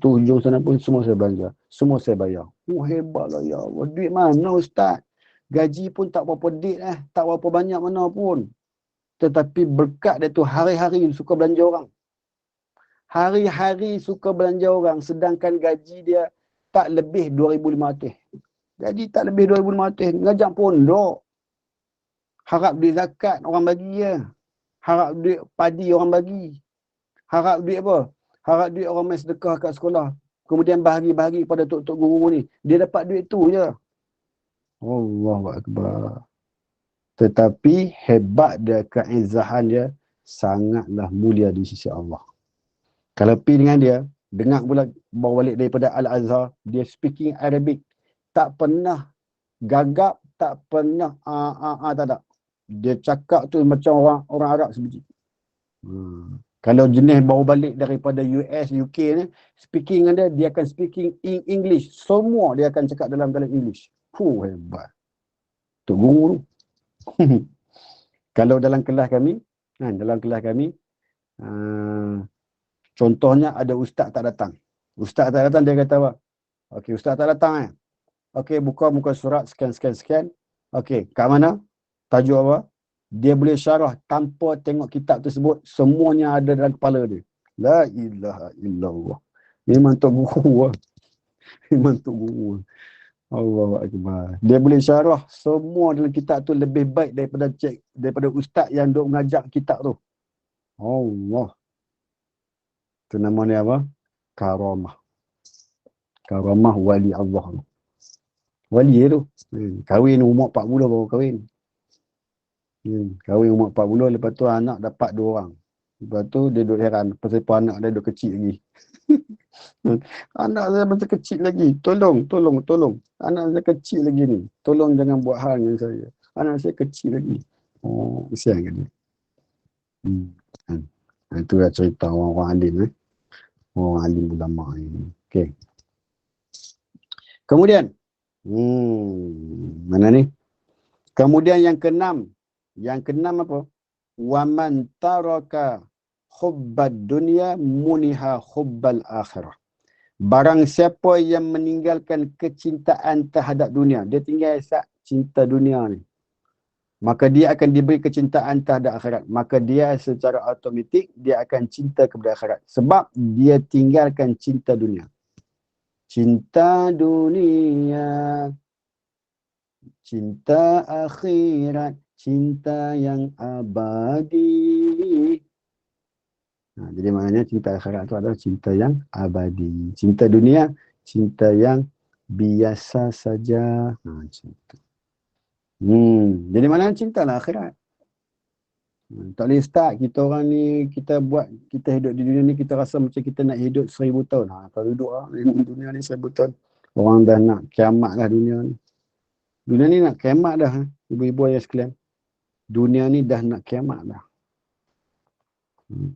Tu hujung sana pun semua saya belanja. Semua saya bayar. Hebatlah ya Allah. Duit mana Ustaz? Gaji pun tak berapa duit tak berapa banyak mana pun. Tetapi berkat dia tu hari-hari suka belanja orang. Hari-hari suka belanja orang, sedangkan gaji dia tak lebih 2,500. Gaji tak lebih 2,500. Ngajak pondok. Harap duit zakat orang bagi je. Harap duit padi orang bagi. Harap duit apa? Harap duit orang main sedekah kat sekolah. Kemudian bahagi-bahagi pada tok-tok guru ni. Dia dapat duit tu je. Allahu akbar. Tetapi hebat dia, keizzahan dia sangatlah mulia di sisi Allah. Kalau pergi dengan dia, dengar pula bawa balik daripada Al-Azhar, dia speaking Arabic. Tak pernah gagap, tak pernah tak ada. Dia cakap tu macam orang Arab sebiji. Kalau jenis bawa balik daripada US, UK ni, speaking dengan dia akan speaking in English. Semua dia akan cakap dalam English. Hebat. Tok guru tu. Kalau dalam kelas kami, contohnya ada ustaz tak datang. Ustaz tak datang, dia kata apa? Okey, ustaz tak datang eh. Okey, buka muka surat, scan. Okey, kat mana? Tajuk apa? Dia boleh syarah tanpa tengok kitab tersebut. Semuanya ada dalam kepala dia. La ilaha illallah. Memang tok guru lah. Memang tok guru. Allahu Akbar. Dia boleh syarah semua dalam kitab tu lebih baik daripada ustaz yang duk mengajar kitab tu. Allah. Itu nama dia apa? Karamah. Karamah wali Allah. Wali tu. Kahwin umur 40 baru kahwin. Kahwin umur 40, lepas tu anak dapat 2 orang. Lepas tu dia duduk heran pasal anak dia duduk kecil lagi. Anak saya masih kecil lagi. Tolong. Anak saya kecil lagi ni. Tolong jangan buat hal dengan saya. Anak saya kecil lagi. Oh, kesian kan dia. Itulah cerita orang-orang alim. Orang alim ulama ini. Okey. Kemudian. Mana ni? Kemudian yang keenam. Yang keenam apa? Waman taraka hubbad dunya muniha hubbal akhirah. Barang siapa yang meninggalkan kecintaan terhadap dunia, dia tinggal cinta dunia ni, maka dia akan diberi kecintaan terhadap akhirat. Maka dia secara automatik dia akan cinta kepada akhirat. Sebab dia tinggalkan cinta dunia. Cinta dunia, cinta akhirat, cinta yang abadi. Jadi maknanya cinta akhirat itu adalah cinta yang abadi. Cinta dunia, cinta yang biasa saja. Macam tu. Jadi maknanya cintalah akhirat. Tak boleh start kita orang ni, kita hidup di dunia ni, kita rasa macam kita nak hidup 1000 tahun. Kalau hidup dunia ni 1000 tahun, orang dah nak kiamat lah dunia ni. Dunia ni nak kiamat dah, ibu-ibu ayah sekalian. Dunia ni dah nak kiamat dah.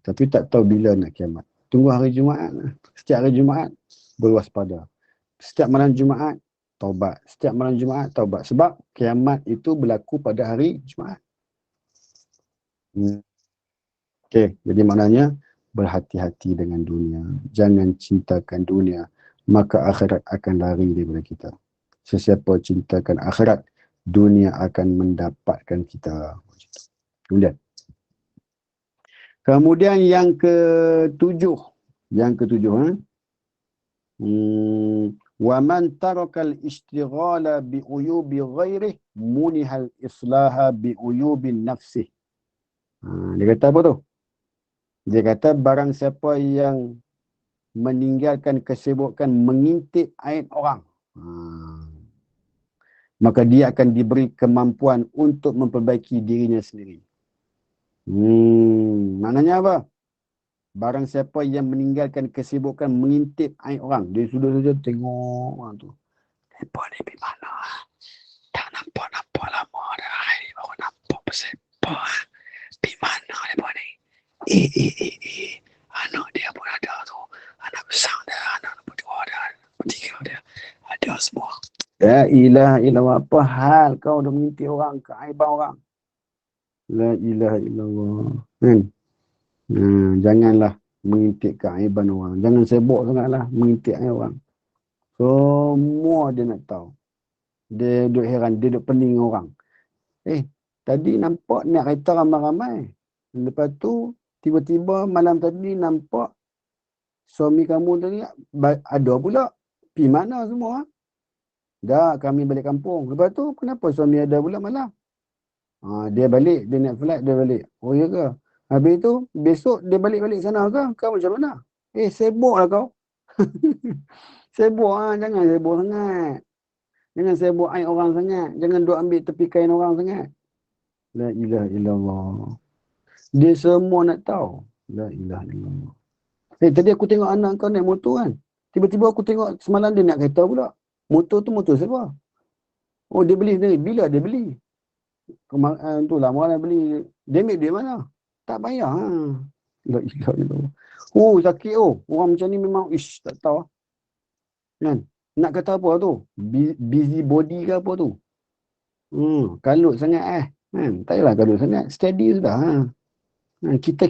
Tapi tak tahu bila nak kiamat. Tunggu hari Jumaat. Setiap hari Jumaat, berwaspada. Setiap malam Jumaat, taubat. Setiap malam Jumaat, taubat. Sebab kiamat itu berlaku pada hari Jumaat. Okey, jadi maknanya berhati-hati dengan dunia. Jangan cintakan dunia, maka akhirat akan lari daripada kita. Sesiapa cintakan akhirat, dunia akan mendapatkan kita. Kemudian yang ketujuh. Wa man tarakal istighala bi uyubi ghairih munihal islaha bi uyubin nafsih. Dia kata apa tu? Dia kata barang siapa yang meninggalkan kesibukan mengintip aib orang, maka dia akan diberi kemampuan untuk memperbaiki dirinya sendiri. Maknanya apa? Barang siapa yang meninggalkan kesibukan mengintip aib orang, dia sudah saja tengok orang tu. Mereka ni pergi mana? Tak nampak lama dah. Hari ni baru nampak bersepak. Pergi mana mereka ni? Anak dia pun ada tu. Anak besar dia, anak nombor 2 dia, nombor 3 dia. Ada semua. La ilaha illallah. Apa hal kau dah mengintip orang, keaiban orang? La ilaha illallah. Janganlah mengintip keaiban orang. Jangan sibuk sangatlah mengintip aib orang. Semua dia nak tahu. Dia duk heran, dia duk pening orang. Tadi nampak nak kereta ramai-ramai. Lepas tu tiba-tiba malam tadi nampak suami kamu tadi ada pula. Pergi mana semua? Dah kami balik kampung. Lepas tu kenapa suami ada pula malam? Dia balik, dia naik flight, dia balik. Oh ya ke? Habis tu, besok dia balik-balik sana ke? Kau macam mana? Sibuk lah kau. Sibuk jangan sibuk sangat. Jangan sibuk aib orang sangat. Jangan duk ambil tepi kain orang sangat. La ilaha illallah. Dia semua nak tahu. La ilaha illallah. Tadi aku tengok anak kau naik motor kan? Tiba-tiba aku tengok semalam dia nak kereta pula. Motor tu motor siapa? Oh, dia beli sendiri. Bila dia beli? Tu lama dah beli. Dia ambil duit mana? Tak bayar. La ilaha illallah. Sakit orang macam ni memang tak tahu. Kan? Nak kata apa tu? Busy body ke apa tu? Kalut sangat kan? Tak payahlah kalut sangat. Steady sudah. Kita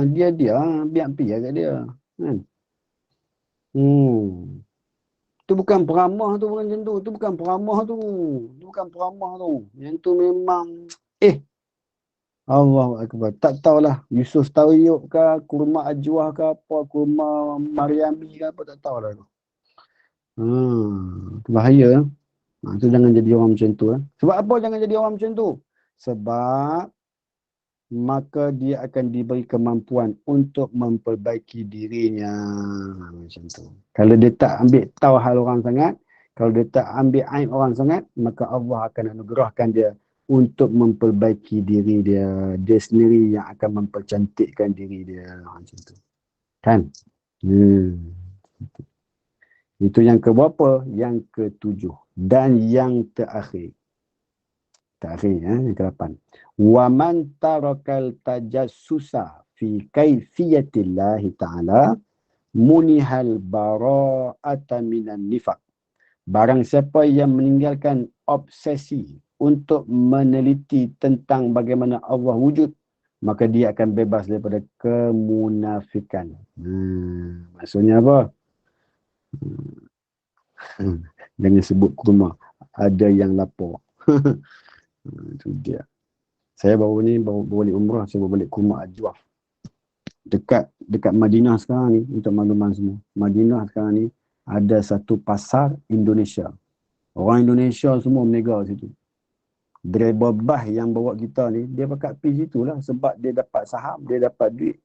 dia biar pergi agak dia. Kan? Tu bukan peramah tu, bukan macam tu. Tu bukan peramah tu. Tu bukan peramah tu. Yang tu memang Allahu Akbar. Tak tahulah Yusuf Tawyuk ke, kurma ajwah ke apa, kurma Mariami ke apa, tak tahulah tu. Tu bahaya. Tu jangan jadi orang macam tu. Sebab apa jangan jadi orang macam tu? Sebab maka dia akan diberi kemampuan untuk memperbaiki dirinya. Macam tu. Kalau dia tak ambil tahu hal orang sangat, kalau dia tak ambil aib orang sangat, maka Allah akan anugerahkan dia untuk memperbaiki diri dia. Dia sendiri yang akan mempercantikkan diri dia. Macam tu. Kan? Itu yang keberapa? Yang ketujuh. Dan yang terakhir. Yang ke-8. Wa man tarakal tajassusa fi kaifiyatillahi ta'ala munihal bara'ata minan nifaq. Barang siapa yang meninggalkan obsesi untuk meneliti tentang bagaimana Allah wujud, maka dia akan bebas daripada kemunafikan. Maksudnya apa? Jangan sebut kurma. Ada yang lapar. Itu dia. Saya baru balik umrah, saya baru balik kurma ajwah. Dekat Madinah sekarang ni, untuk makluman semua. Madinah sekarang ni ada satu pasar Indonesia. Orang Indonesia semua berniaga situ. Driver bas yang bawa kita ni, dia pakat pergi situ lah sebab dia dapat saham, dia dapat duit.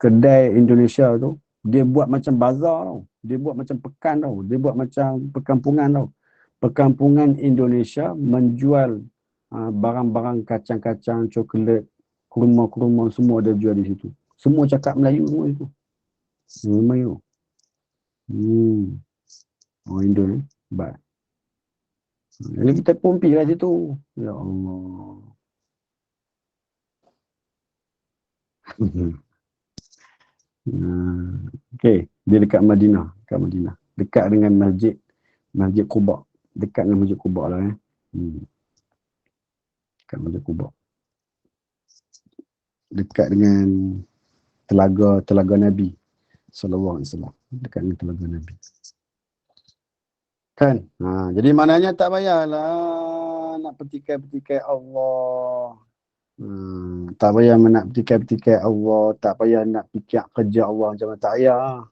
Kedai Indonesia tu, dia buat macam bazar tau. Dia buat macam pekan tau. Dia buat macam perkampungan tau. Perkampungan Indonesia menjual barang-barang kacang-kacang, coklat, kurma-kurma semua ada jual di situ. Semua cakap Melayu semua itu. Melayu. Orang Indo ni. Baik. Jadi kita pun pergi lah situ. Ya Allah. Okey. Dia dekat Madinah. Dekat dengan Masjid Quba. Dekat dengan Masjid Quba lah. Dekat Masjid Quba. Dekat dengan Telaga Nabi sallallahu alaihi wasallam. Dekat dengan Telaga Nabi. Kan? Jadi maknanya tak payahlah nak petikai-petikai Allah. Tak payah nak petikai-petikai Allah. Tak payah nak fikir kerja Allah macam mana. Tak payah.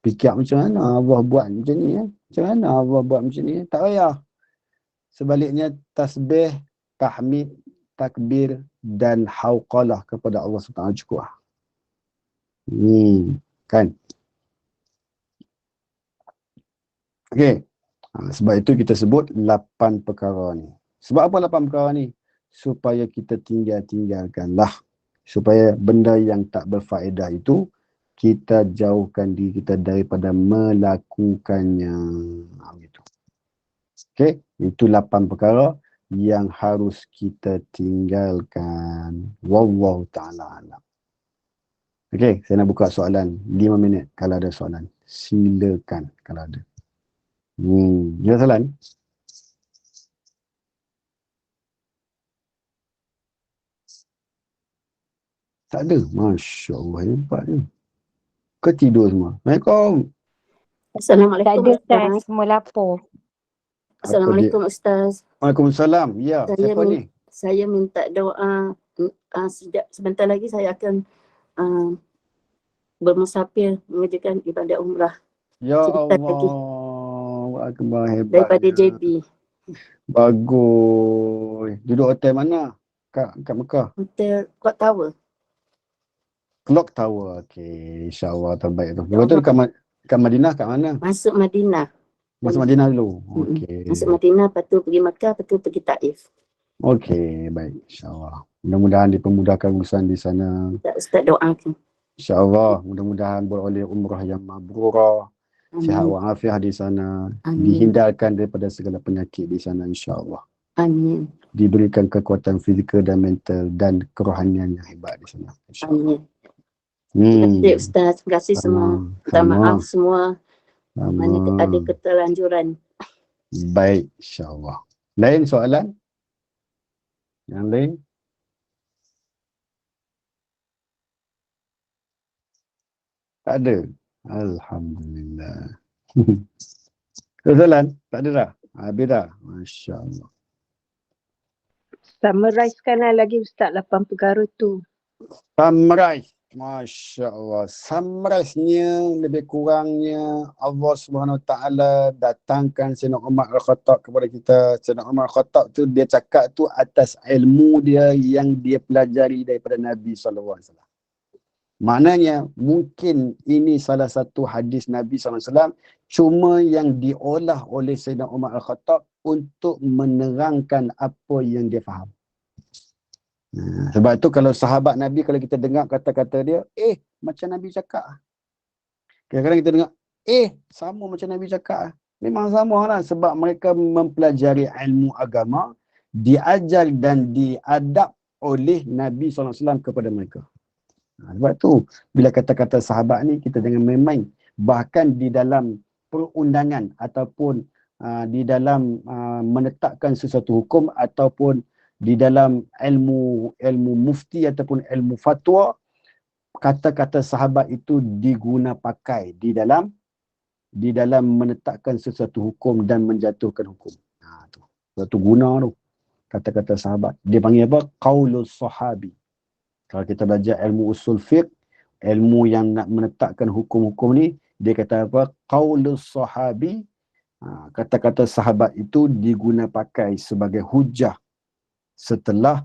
Fikir macam mana Allah buat macam ni. Macam mana Allah buat macam ni. Tak payah. Sebaliknya tasbih, tahmid, takbir dan hauqalah kepada Allah SWT cukup. Kan? Okey. Sebab itu kita sebut 8 perkara ni. Sebab apa 8 perkara ni? Supaya kita tinggalkanlah. Supaya benda yang tak berfaedah itu, kita jauhkan diri kita daripada melakukannya. Gitu. Okey. Itu 8 perkara yang harus kita tinggalkan. Wallahu ta'ala alam. Okey, saya nak buka soalan 5 minit kalau ada soalan. Silakan kalau ada. Ada soalan? Tak ada. Masya Allah, hebat ni. Ke tidur semua? Assalamualaikum. Assalamualaikum Tak ada Ustaz. Ustaz, semua lapor. Assalamualaikum Ustaz. Waalaikumsalam. Ya, siapa ni? Saya minta doa. Sebentar lagi saya akan bermusafir mengerjakan ibadah umrah. Ya Sebentar Allah. lagi. Akbar, hebatnya. Daripada JB. Bagus. Duduk hotel mana? Kat Mekah? Hotel Clock Tower. Clock Tower. Okey, insya-Allah terbaik tu. Lepas tu kat Madinah kat mana? Masuk Madinah. Masuk Madinah dulu. Okey. Masuk Madinah, lepas tu pergi Makkah, lepas tu pergi Taif. Okey, baik, insya-Allah. Mudah-mudahan dipermudahkan urusan di sana. Ustaz doakan. InsyaAllah, mudah-mudahan beroleh umrah yang mabrurah, sihat wa'afiah di sana, dihindarkan daripada segala penyakit di sana insyaAllah. Amin. Diberikan kekuatan fizikal dan mental dan kerohanian yang hebat di sana. Amin. Terima kasih Ustaz, terima kasih semua. Minta maaf semua. Mana ada keterlanjuran. Baik, insyaAllah. Lain soalan? Yang lain? Tak ada. Alhamdulillah. Soalan? Tak ada dah? Habis dah? Masya Allah. Summarizekanlah lagi Ustaz 8 perkara tu. Summarize. Masya Allah. Summarize-nya lebih kurangnya Allah SWT datangkan Sayyidina Umar Al-Khattab kepada kita. Sayyidina Umar Al-Khattab tu dia cakap tu atas ilmu dia yang dia pelajari daripada Nabi SAW. Maknanya mungkin ini salah satu hadis Nabi SAW cuma yang diolah oleh Sayyidina Umar Al-Khattab untuk menerangkan apa yang dia faham. Sebab tu kalau sahabat Nabi, kalau kita dengar kata-kata dia, macam Nabi cakap. Kadang-kadang kita dengar, sama macam Nabi cakap. Memang sama lah sebab mereka mempelajari ilmu agama, diajar dan diadab oleh Nabi SAW kepada mereka. Sebab tu, bila kata-kata sahabat ni, kita jangan main-main. Bahkan di dalam perundangan ataupun di dalam menetapkan sesuatu hukum ataupun di dalam ilmu mufti ataupun ilmu fatwa, kata-kata sahabat itu diguna pakai di dalam menetapkan sesuatu hukum dan menjatuhkan hukum. Tu. Satu guna tu. Kata-kata sahabat. Dia panggil apa? Qaulus sahabi. Kalau kita belajar ilmu usul fiqh, ilmu yang nak menetapkan hukum-hukum ni, dia kata apa? Qaulus sahabi. Kata-kata sahabat itu diguna pakai sebagai hujah setelah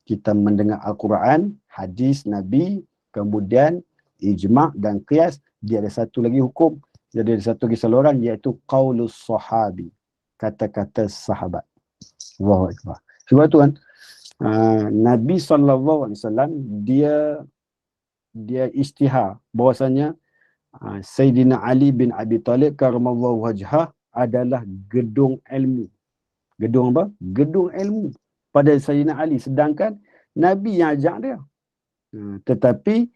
kita mendengar Al-Quran, hadis Nabi, kemudian ijma' dan qiyas, dia ada satu lagi hukum, dia ada satu lagi saluran, iaitu qaulus sahabi, kata-kata sahabat. Allahu Akbar. Sebab tu kan, Nabi SAW dia istihar bahwasanya Sayyidina Ali bin Abi Talib karamallahu wajhah adalah gedung ilmu. Gedung apa? Gedung ilmu pada Sayyidina Ali, sedangkan Nabi yang ajak dia. Tetapi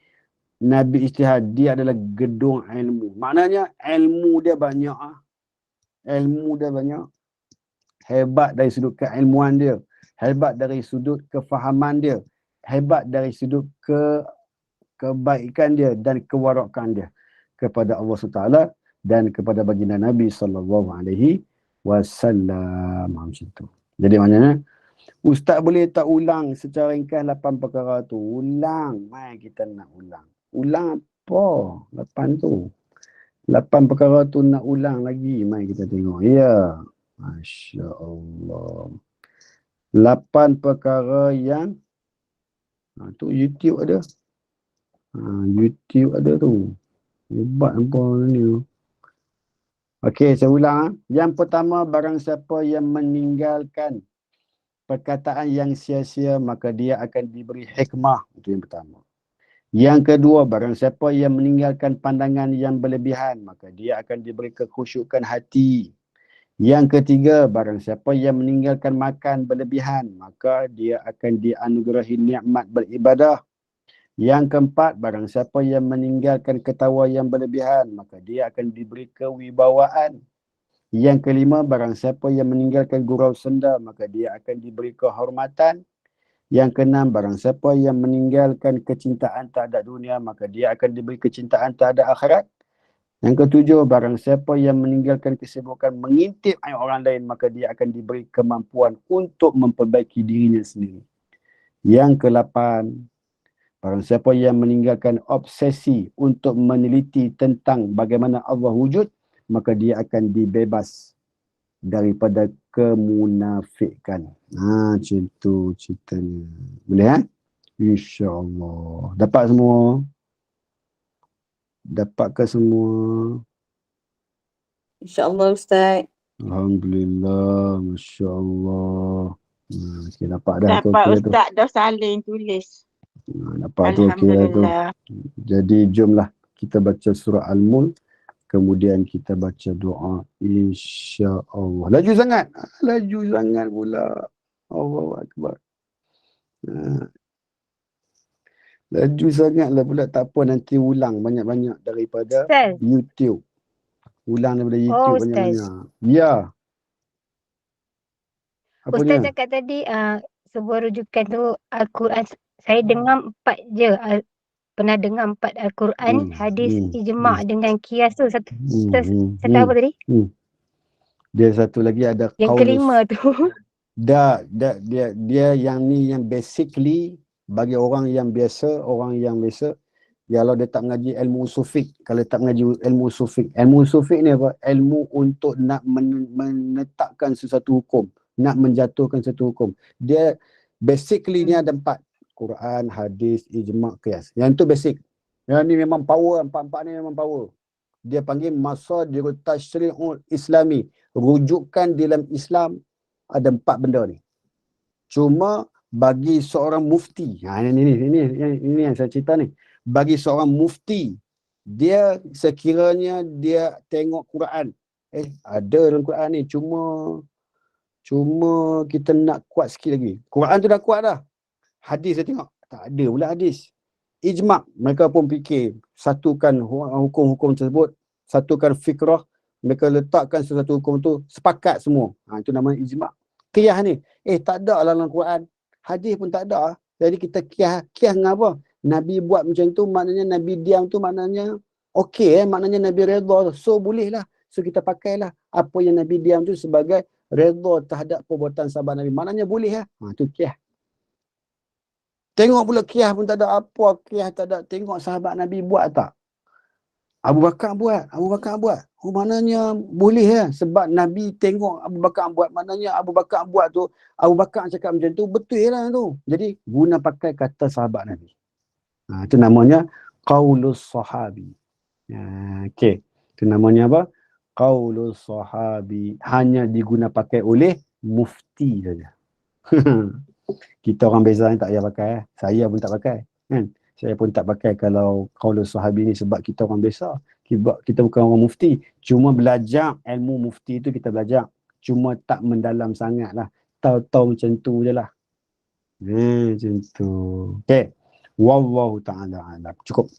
Nabi ijtihad, dia adalah gedung ilmu. Maknanya ilmu dia banyak. Ilmu dia banyak. Hebat dari sudut keilmuan dia. Hebat dari sudut kefahaman dia. Hebat dari sudut kebaikan dia dan kewarakan dia kepada Allah SWT dan kepada baginda Nabi SAW. Macam tu. Jadi maknanya, Ustaz boleh tak ulang secara ringkas 8 perkara tu? Ulang. Mai kita nak ulang. Ulang apa? 8 tu. 8 perkara tu nak ulang lagi. Mai kita tengok. Ya. Masya Allah. 8 perkara yang tu YouTube ada. YouTube ada tu. Hebat apa ni. Okey, saya ulang. Yang pertama, barang siapa yang meninggalkan perkataan yang sia-sia, maka dia akan diberi hikmah. Itu yang pertama. Yang kedua, barang siapa yang meninggalkan pandangan yang berlebihan, maka dia akan diberi kekhusyukan hati. Yang ketiga, barang siapa yang meninggalkan makan berlebihan, maka dia akan dianugerahi nikmat beribadah. Yang keempat, barang siapa yang meninggalkan ketawa yang berlebihan, maka dia akan diberi kewibawaan. Yang kelima, barang siapa yang meninggalkan gurau senda, maka dia akan diberi kehormatan. Yang keenam, barang siapa yang meninggalkan kecintaan terhadap dunia, maka dia akan diberi kecintaan terhadap akhirat. Yang ketujuh, barang siapa yang meninggalkan kesibukan mengintip aib orang lain, maka dia akan diberi kemampuan untuk memperbaiki dirinya sendiri. Yang kelapan, barang siapa yang meninggalkan obsesi untuk meneliti tentang bagaimana Allah wujud, maka dia akan dibebas daripada kemunafikan. Macam tu ceritanya. Boleh InsyaAllah. Dapat semua? Dapat ke semua? InsyaAllah Ustaz. Alhamdulillah. Masya Allah. Okay, dapat dah. Dapat Ustaz dah salin tulis. Dapat tu okey dah tu. Jadi jomlah kita baca surah Al-Mulk. Kemudian kita baca doa insya-Allah. Laju sangat. Laju sangat pula. Allahu Akbar. Laju sangatlah pula. Tak apa, nanti ulang banyak-banyak daripada Ustaz. YouTube. Ulang daripada YouTube banyak-banyak. Ya. Apa Ustaz dia? cakap tadi sebuah rujukan tu Al-Quran. Saya dengar 4 je pernah dengar 4 Al-Quran, hadis, ijma' dengan qiyas tu. Satu apa tadi? Dia satu lagi ada Yang kelima tu. Dia yang ni yang basically bagi orang yang biasa, kalau dia tak mengaji ilmu usul fiqh, kalau tak mengaji ilmu usul fiqh ni apa? Ilmu untuk nak menetapkan sesuatu hukum, nak menjatuhkan sesuatu hukum. Dia basically ni ada 4. Quran, hadis, ijma', qiyas. Yang tu basic. Yang ni memang power, 4 ni memang power. Dia panggil masadirut tasyri'ul islami. Rujukan dalam Islam ada 4 benda ni. Cuma bagi seorang mufti, ini yang saya cerita ni. Bagi seorang mufti, dia sekiranya dia tengok Quran, ada dalam Quran ni, cuma kita nak kuat sikit lagi. Quran tu dah kuat dah. Hadis dia tengok, tak ada pula hadis. Ijma', mereka pun fikir, satukan hukum-hukum tersebut, satukan fikrah, mereka letakkan sesuatu hukum tu, sepakat semua. Itu namanya ijma'. Qiyas ni, tak ada dalam Quran. Hadis pun tak ada. Jadi kita qiyas dengan apa? Nabi buat macam tu, maknanya Nabi diam tu, maknanya okey, maknanya Nabi redha. So boleh lah. So kita pakailah apa yang Nabi diam tu sebagai redha terhadap perbuatan sahabat Nabi. Maknanya boleh lah. Tu qiyas. Tengok pula qiyas pun tak ada apa, qiyas tak ada. Tengok sahabat Nabi buat tak? Abu Bakar buat. Maknanya boleh lah. Sebab Nabi tengok Abu Bakar buat, maknanya Abu Bakar buat tu, Abu Bakar cakap macam tu, betul lah tu. Jadi guna pakai kata sahabat Nabi. Itu namanya qaulus sahabi. Okey. Itu namanya apa? Qaulus sahabi. Hanya diguna pakai oleh mufti saja. Kita orang beza ni tak payah pakai. Saya pun tak pakai. Kan? Saya pun tak pakai kalau qaulus sahabi ni sebab kita orang biasa. Kita bukan orang mufti. Cuma belajar ilmu mufti tu kita belajar. Cuma tak mendalam sangat lah. Tahu-tahu macam tu je lah. Macam tu. Okay. Wallahu ta'ala alam. Cukup.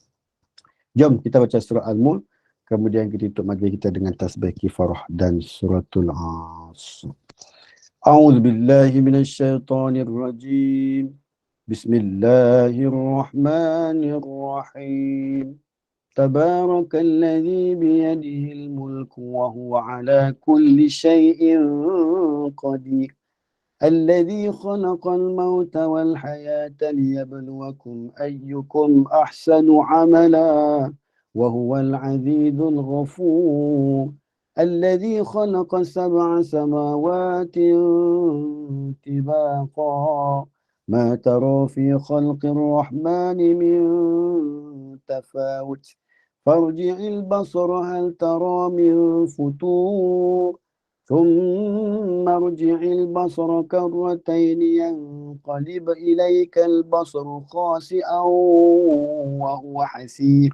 Jom kita baca surah Al-Mulk. Kemudian kita tutup majlis kita dengan tasbih kifarah dan suratul Asr. A'udzu billahi minasyaitonir rajim. Bismillahirrahmanirrahim. Tabarakalladzi biyadihil mulku wa huwa ala kulli syai'in qadir. الذي خلق الموت والحياة ليبلوكم أيكم أحسن عملا وهو العزيز الغفور الذي خلق 7 سماوات طباقا ما ترى في خلق الرحمن من تفاوت فارجع البصر هل ترى من فطور ثم ارجع البصر كرتين ينقلب إليك البصر خاسئا وهو حسير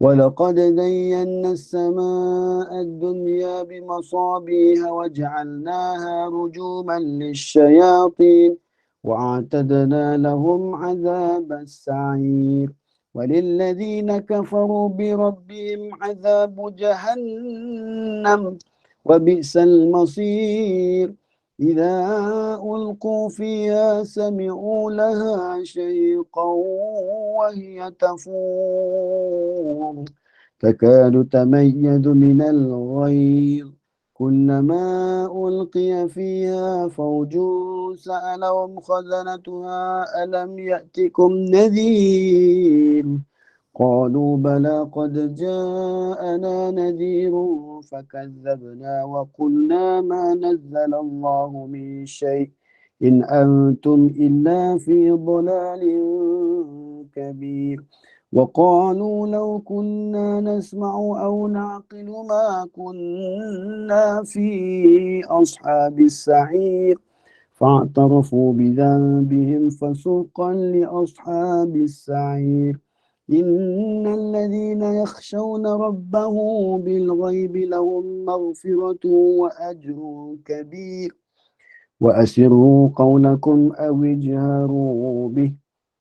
ولقد زينا السماء الدنيا بمصابيح وجعلناها رجوما للشياطين وأعتدنا لهم عذاب السعير وللذين كفروا بربهم عذاب جهنم وبئس المصير إذا ألقوا فيها سمعوا لها شيقا وهي تفور تكاد تميز من الغيظ كلما ألقي فيها فوج سألهم خزنتها ألم يأتكم نذير قالوا بلى قد جاءنا نذير فكذبنا وقلنا ما نزل الله من شيء إن أنتم إلا في ضلال كبير وقالوا لو كنا نسمع أو نعقل ما كنا في أصحاب السعير فاعترفوا بذنبهم فسوقا لأصحاب السعير إن الذين يخشون ربهم بالغيب لهم مغفرة وأجر كبير وأسروا قولكم أو اجهروا به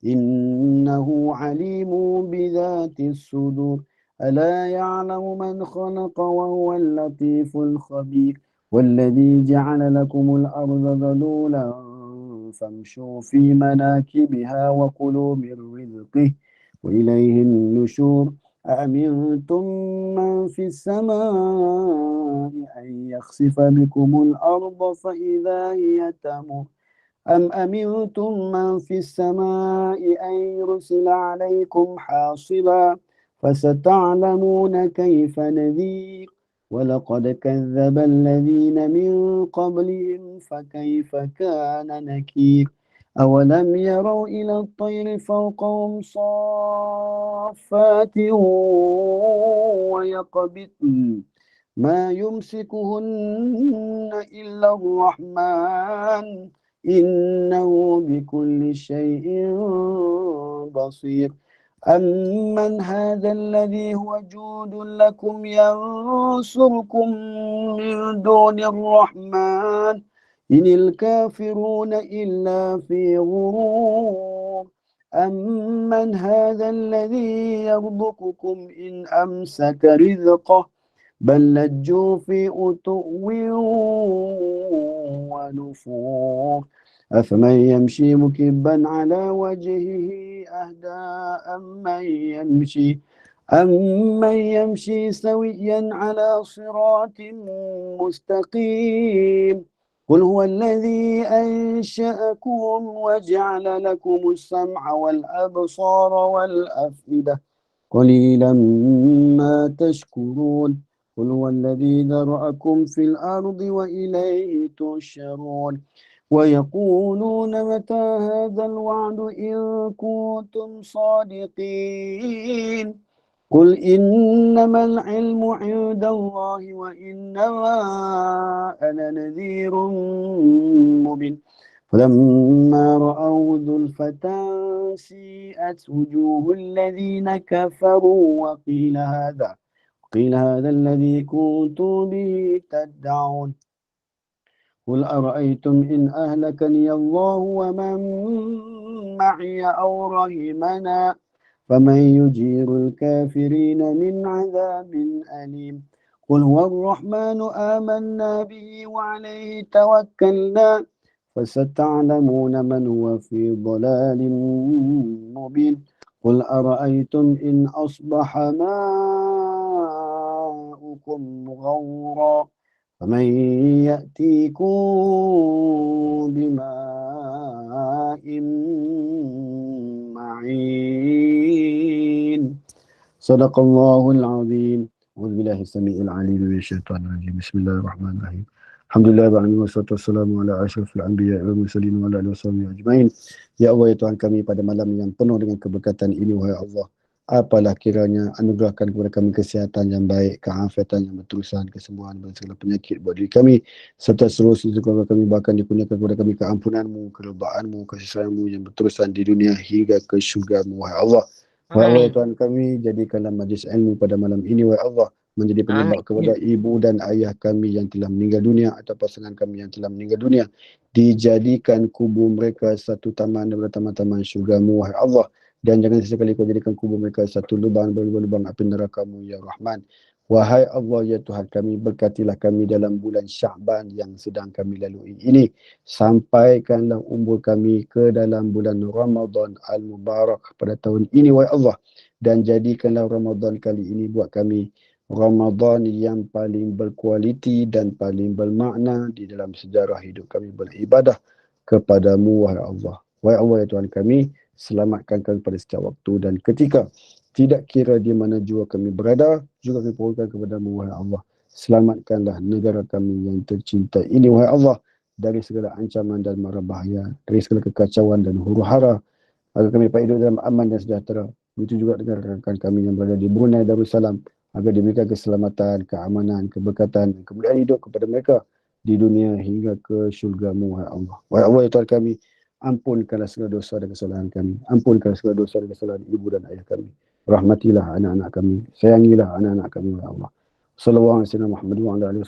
إنه عليم بذات الصدور ألا يعلم من خلق وهو اللطيف الخبير والذي جعل لكم الأرض ذلولا فامشوا في مناكبها وكلوا من رزقه وإليه النشور أأمنتم من في السماء أن يخسف بكم الأرض فإذا هي تمور أم أمنتم من في السماء أن يرسل عليكم حاصبا فستعلمون كيف نذير ولقد كذب الذين من قبلهم فكيف كان نكير أولم يروا إلى الطير فوقهم صافات ويقبضن ما يمسكهن إلا الرحمن إنه بكل شيء بصير أمن هذا الذي هو جود لكم ينصركم من دون الرحمن إن الكافرون إلا في غرور أمن هذا الذي يرزقكم إن أمسك رزقه بل لجوا في عتو ونفور أفمن يمشي مكبا على وجهه أهدى أمن يمشي سويا على صراط مستقيم قل هو الذي أنشأكم وجعل لكم السمع والأبصار والأفئدة قليلا ما تشكرون قل هو الذي ذرأكم في الأرض وإليه تحشرون ويقولون متى هذا الوعد إن كنتم صادقين قل إنما العلم عند الله وإنما أنا نذير مبين فلما رأوا زلفة سيئت وجوه الذين كفروا وقيل هذا الذي كنتم به تدعون قل أرأيتم إن أهلكني الله ومن معي أو رحمنا فمن يجير الكافرين من عذاب أليم قل هو الرحمن آمنا به وعليه توكلنا فستعلمون من هو في ضلال مبين قل أرأيتم إن أصبح ماؤكم غورا فمن يأتيكم بماء معين صدق الله العظيم أعوذ بالله السميع العليم من الشيطان الرجيم بسم الله الرحمن الرحيم الحمد لله والصلاة والسلام ala asyrafil anbiya wal mursalin wa ala alihi wasallam ajmain. Ya Allah ya Tuhan kami, pada malam yang penuh dengan keberkatan ini wahai Allah, apalah kiranya anugerahkan kepada kami kesihatan yang baik, keafiatan yang berterusan, kesembuhan dari segala penyakit buat diri kami serta seluruh keluarga kami, bahkan dikurniakan kepada kami keampunan-Mu, keredaanmu, kasih sayang-Mu yang berterusan di dunia hingga ke syurga-Mu wahai Allah. Wahai Allah ya Tuhan kami, jadikanlah majlis ilmu pada malam ini wahai Allah menjadi penyebab kepada ibu dan ayah kami yang telah meninggal dunia atau pasangan kami yang telah meninggal dunia, dijadikan kubur mereka satu taman daripada taman-taman syurga-Mu wahai Allah, dan jangan sesekali Kau jadikan kubur mereka satu lubang dari lubang api neraka-Mu ya Rahman. Wahai Allah ya Tuhan kami, berkatilah kami dalam bulan Sya'ban yang sedang kami lalui ini, sampaikanlah umur kami ke dalam bulan Ramadan al-Mubarak pada tahun ini wahai Allah, dan jadikanlah Ramadan kali ini buat kami Ramadan yang paling berkualiti dan paling bermakna di dalam sejarah hidup kami beribadah kepadamu wahai Allah. Wahai Allah ya Tuhan kami, selamatkan kami pada setiap waktu dan ketika, tidak kira di mana jua kami berada, juga kami pohonkan kepadamu wahai Allah. Selamatkanlah negara kami yang tercinta ini wahai Allah, dari segala ancaman dan mara bahaya, dari segala kekacauan dan huru-hara, agar kami dapat hidup dalam aman dan sejahtera. Begitu juga dengan rakan kami yang berada di Brunei Darussalam, agar diberikan keselamatan, keamanan, keberkatan, kemuliaan hidup kepada mereka di dunia hingga ke syurga-Mu wahai Allah. Wahai Allah ya Tuhan kami, ampunkanlah segala dosa dan kesalahan kami, ampunkanlah segala dosa dan kesalahan ibu dan ayah kami, rahmatilah anak-anak kami, sayangilah anak-anak kami wahai Allah. Sallallahu alaihi wasallam Muhammad wa ala alihi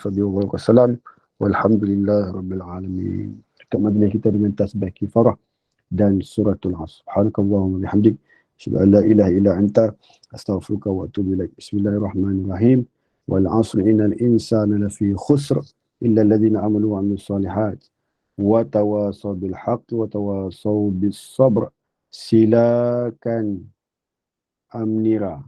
wasallam walhamdulillahirabbil alamin. Tutup majlis kita dengan tasbih kifarah dan suratul Asr. Subhanakallahumma bihamdik, asyhadu an la ilaha illa anta, astaghfiruka wa atubu ilaik. Bismillahirrahmanirrahim. Wal 'asri innal insana lafi khusr illa alladhina amanu wa 'amilus solihat wa tawasaw bil haqqi wa tawasaw bis sabr. Silakan. Amnira.